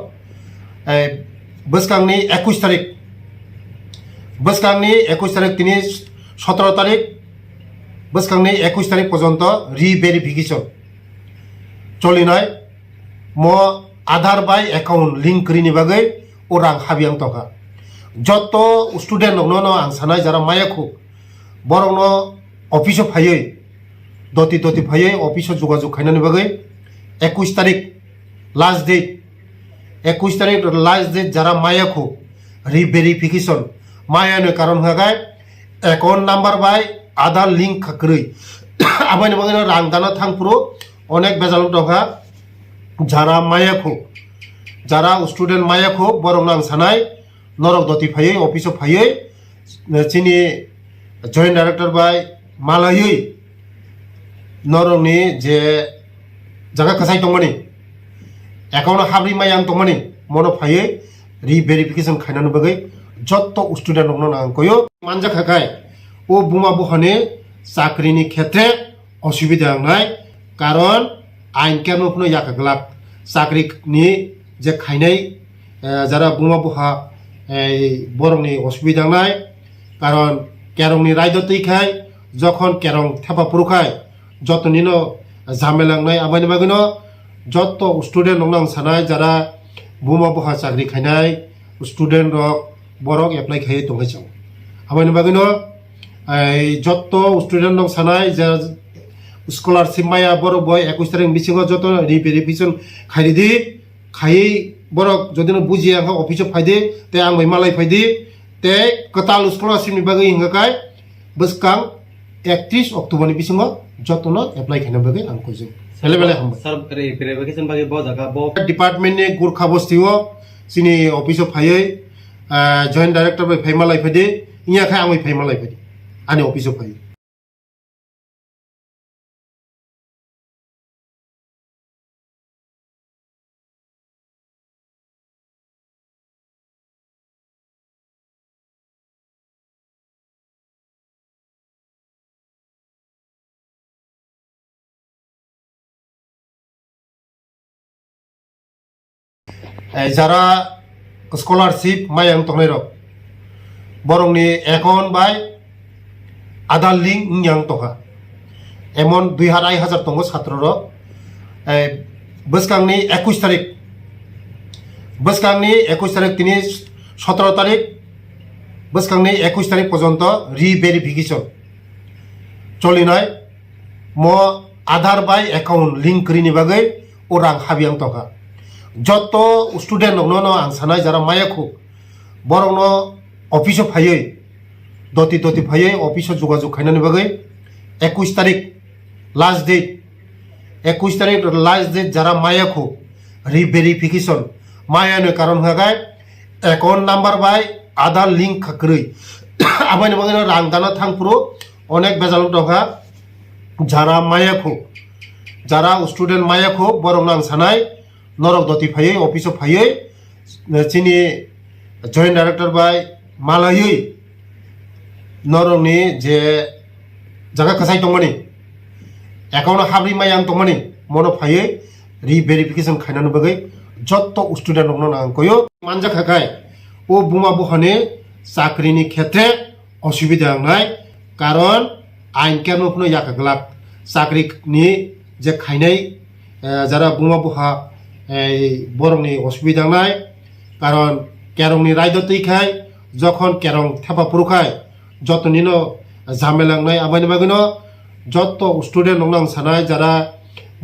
বসকাংনি 21 তারিখ বসকাংনি 21 তারিখ তিনি 17 তারিখ বসকাংনি 21 তারিখ পর্যন্ত রিভেরিফিকেশন চলিনায় ম আধার বাই একাউন্ট লিঙ্ক করিনি বাগৈ ও রাং হাবিয়াং তকা যত স্টুডেন্ট নন আং সানাय যারা মায়াखौ বরং অফিসে ফাयै দতি ফাयै অফিসে যোগাযোগ খাইনানি বাগৈ 21 তারিখ লাস্ট ডেট 21 তারিখ লাস্ট ডেট যারা মায়াखौ রিভেরিফিকেশন মায়াनो কারণ হাগাय একাউন্ট নাম্বার বাই আধার লিঙ্ক খাকरै আবাইনি বাগৈ রাং দানা থাংপুরো অনেক বেজাল দंखा যারা মায়াखौ যারা স্টুডেন্ট মায়াखौ বরং আং সানাय নরক দতি ফাयै অফিসে ফাयै চিনি জয়েন্ট ডাইরেক্টর বাই মালাयै নরকনি যে জায়গা কাছাই দंमोन একাউন্ট হাবরি মায়াं दंमोन মনো ফাयै রিভেরিফিকেশন খাইনানো বাগৈ যত স্টুডেন্ট নন আংকयो মানজা খাকাय ও বুমা বহানে চাকরিনি ক্ষেত্রে অসুবিধা নাই কারণ আইন কেননো ইয়াকাগলাক চাকরিনি যে খাইনাই যারা বুমা বহা বরংনি অসুবিধা নাই কারণ কেরংনি রায়দতই খাই যখন কেরং থেপা পুরুখায় যত নিনো ঝামেলাংনাই আবাইনি বাগিনো যত স্টুডেন্ট নং সানাय যারা বুমা বহা চাকরি খাইনাই স্টুডেন্ট রক বরক এপ্লাই খাই দंगाइचाव আবাইনি বাগিনো যত স্টুডেন্ট নং সানাय যে স্কলারশিপ মায়া বড় বয় 21 তারিখ বিসিङाव যত রিভেরিফিকেশন খাইদি খাই বরক যদি বুঝিয়ে আঁকা অফিসে ফাইদে তে आं बै मालाय फायदि ते कताल स्कलारशिपनि बागै हिंगाखाय बसकां 31 अक्ट'बरनि बिसिङाव जतन एप्लाइ खायनो बागै आं कइजों हेले बेले हामबाय सर रिभेरिफिकेशन बागै ब जागा ब डिपार्टमेन्टनि गुरखा बस्तियाव सिनि अफिसाव फायै जয়েন্ট डाइरेक्टर बाय फाय मालाय फायदि इयाखाय आं बै फाय मालाय फायदि आनि अफिसाव फायै যারা স্কলারশিপ মায়াং তংনাই রক বরংনি একাউন্ট বাই আধার লিঙ্ক ইয়াং তকা এমন 2,500 দङ ছাত্র রক বসকাংনি 21 তারিখ বসকাংনি 21 তারিখ তিনি 17 তারিখ বসকাংনি 21 তারিখ পর্যন্ত রিভেরিফিকেশন চলিনাই ম আধার বাই একাউন্ট লিঙ্ক করিনি বাগৈ ওরাং হাবিয়াং তকা যত স্টুডেন্ট নন আং সানাই যারা মায়াखौ বরং অফিসে ফাयै দতি ফাयै অফিসে যোগাযোগ খাইনানি বাগৈ 21 তারিখ লাস্ট ডেট 21 তারিখ লাস্ট ডেট যারা মায়াखौ রিভেরিফিকেশন মায়াनो কারণ হাগাय একাউন্ট নাম্বার বাই আধার লিঙ্ক খাকरै আবাইনি বাগৈ রাং দানা থাংপ্রো অনেক বেজাল দङा যারা মায়াखौ যারা স্টুডেন্ট মায়াखौ বরং আং সানাই নরক দতি ফাयै অফিসে ফাयै চিনি জয়েন্ট ডাইরেক্টর বাই মালাयै নরকनि যে জায়গা কাছাই দंमोन একাউন্ট হাবরি মায়াं दंमोन মনো ফাयै রিভেরিফিকেশন খাইনাनो बागै যত স্টুডেন্ট নন আংকयो মানজা খাকাय ও বুমা বহানে চাকরিনি ক্ষেত্রে অসুবিধা নাই কারণ আইন কেমন ইয়াকাগলাক চাকরিনি যে খাইনাই যারা বুমা বহা বরংনি অসুবিধা নাই কারণ কেরংনি রায়দ তৈখায় যখন কেরং থেপা পুরুখায় যত নিন ঝামেলাंनाय আবাইনি বাগৈন যত স্টুডেন্ট নং সানায় যারা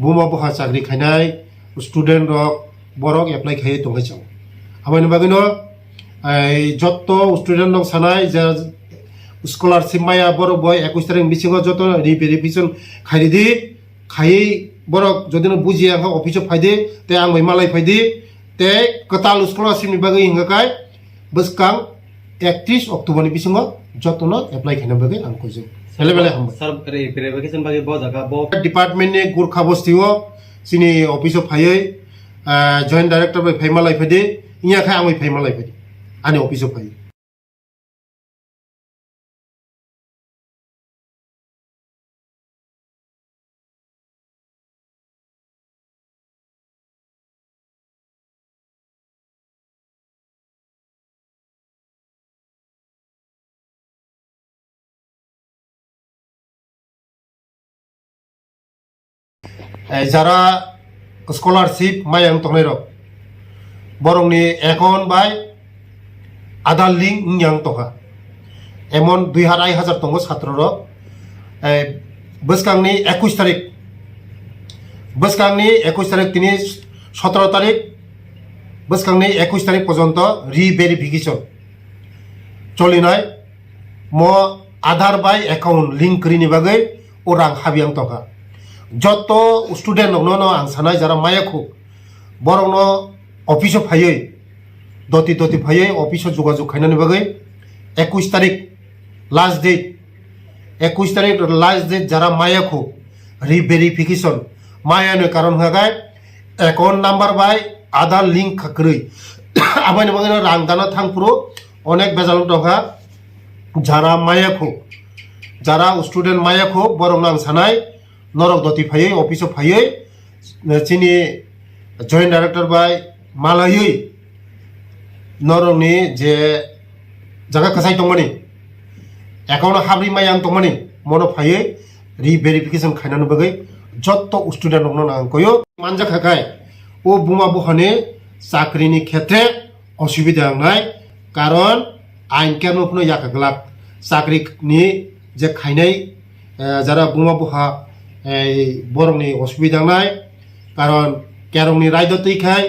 বুমা বহা চাকরি খাইনায় স্টুডেন্ট রক বরক এপ্লাই খাই দंगाइचाव আবাইনি বাগৈন যত স্টুডেন্ট নং সানায় যা স্কলারশিপ মায়া বরক বয় 21 তারিখ বিসিঙ্গ যত রিভেরিফিকেশন খাইদি খাই বরক যদি বুঝি আং অফিসে ফাইदे ते आं मालाय फायदे ते कताल स्कलारशिपनि बागै हिंगाखाय बसकां 31 अक्ट'बरनि बिसिंग जतनो एप्लाइ खायनो बागै आं कइजों बेले बेले हम सर रिभेरिफिकेशन बागै ब जागा ब डिपार्टमेन्टनि गुरखा बस्तिओ सिनि अफिसो फायै जॉइंट डाइरेक्टर बाय फायमालाय फायदे इयाखाय आं फायमालाय फायदे आनि अफिसो फायै যারা স্কলারশিপ মায়াং তংনাই রক বরংনি একাউন্ট বাই আধার লিঙ্ক ইয়াং তকা এমন 2,500 দङ ছাত্র রক বসকাংনি 21 তারিখ বসকাংনি 21 তারিখ তিনি 17 তারিখ বসকাংনি 21 তারিখ পর্যন্ত রিভেরিফিকেশন চলিনাই ম আধার বাই একাউন্ট লিঙ্ক করিনি বাগৈ ওরাং হাবিয়াং তকা যত স্টুডেন্ট নন আং সানায় যারা মায়াखौ বরং অফিসে ফাयै দতি ফাयै অফিসে যোগাযোগ খাইনানি বাগৈ 21 তারিখ লাস্ট ডেট 21 তারিখ লাস্ট ডেট যারা মায়াखौ রিভেরিফিকেশন মায়াनो কারণ হাগাय একাউন্ট নাম্বার বাই আধার লিঙ্ক খাকरै আবাইনি বাগৈ রাং দানা থাংপ্রো অনেক বেজাল দङा যারা মায়াखौ যারা স্টুডেন্ট মায়াखौ বরং আং সানায় নরক দতি ফাयै অফিসে ফাयै চিনি জয়েন্ট ডাইরেক্টর বাই মালাयै নরকनि যে জায়গা কাছাই दंमोन একাউন্ট হাবরি মায়াं दंमोन মনো ফাयै রিভেরিফিকেশন খাইনানো বাগৈ যত স্টুডেন্ট নন আংকयो মানজা খাকাय ও বুমা বহানে চাকরিনি ক্ষেত্রে অসুবিধা নাই কারণ আইন কেমন ইয়াকাগলাক চাকরিনি যে খাইনাই যারা বুমা বহা বরংনি অসুবিধা নাই কারণ কেরংনি রায়দ তৈখায়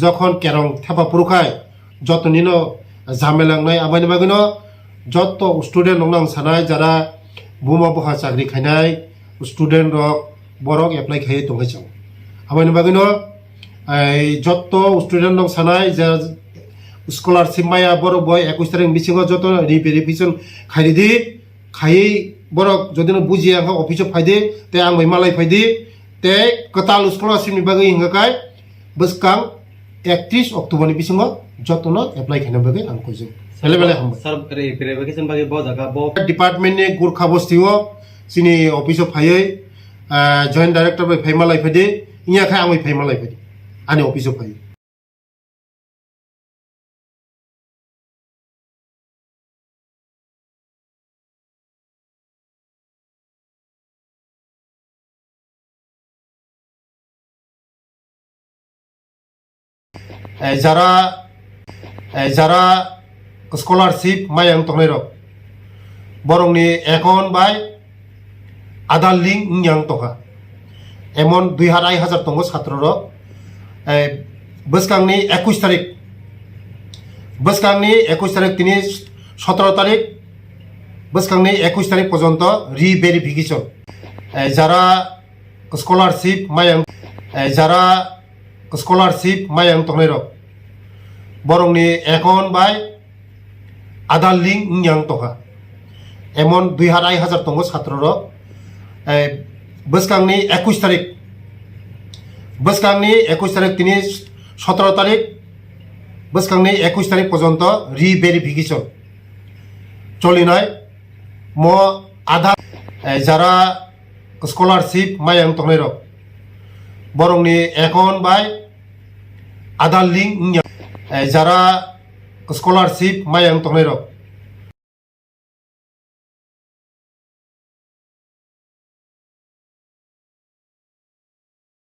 যখন কেরং থেপা পুরুখায় যত নিন ঝামেলাंनाय আবাইনি বাগৈন যত স্টুডেন্ট নং সানায় যারা বুমা বহা চাকরি খাইনায় স্টুডেন্ট রক বরক এপ্লাই খাই दंगाइचाव আবাইনি বাগৈন যত স্টুডেন্ট নং সানায় যা স্কলারশিপ মায়া বরক বয় 21 তারিখ বিসিঙ্গ যত রিভেরিফিকেশন খাইদি খাই বরক যদি বুঝি আং অফিসে ফাইदे ते आं मालाय फायदे ते कताल स्कलारशिपनि बागै हिंगाखाय बसकां 31 अक्ट'बरनि बिसिंग जतनो एप्लाइ खायनो बागै आं कइजों बेले बेले हम सर रिभेरिफिकेशन बागै ब जागा ब डिपार्टमेन्टनि गुरखा बस्तिओ सिनि अफिसो फायै जॉइंट डाइरेक्टर बाय फायमालाय फायदे इयाखाय आं फायमालाय फायदे आनि अफिसो फायै যারা যারা স্কলারশিপ মায়াং তংনাই রক বরংনি একাউন্ট বাই আধার লিঙ্ক ইয়াং তকা এমন 2,500 দङ ছাত্র রক বসকাংনি 21 তারিখ বসকাংনি 21 তারিখ তিনি 17 তারিখ বসকাংনি 21 তারিখ পর্যন্ত রিভেরিফিকেশন যারা স্কলারশিপ মায়াং যারা স্কলারশিপ মায়াং তংনাই রক বরংনি একাউন্ট বাই আধার লিঙ্ক ইয়াং তকা এমন 2,500 দङ ছাত্র রক বসকাংনি 21 তারিখ বসকাংনি 21 তারিখ তিনি 17 তারিখ বসকাংনি 21 তারিখ পর্যন্ত রিভেরিফিকেশন চলিনাই ম আধার যারা স্কলারশিপ মায়াং তংনাই রক বরংনি একাউন্ট বাই আধার লিঙ্ক যারা স্কলারশিপ মায়াং তংনাই রক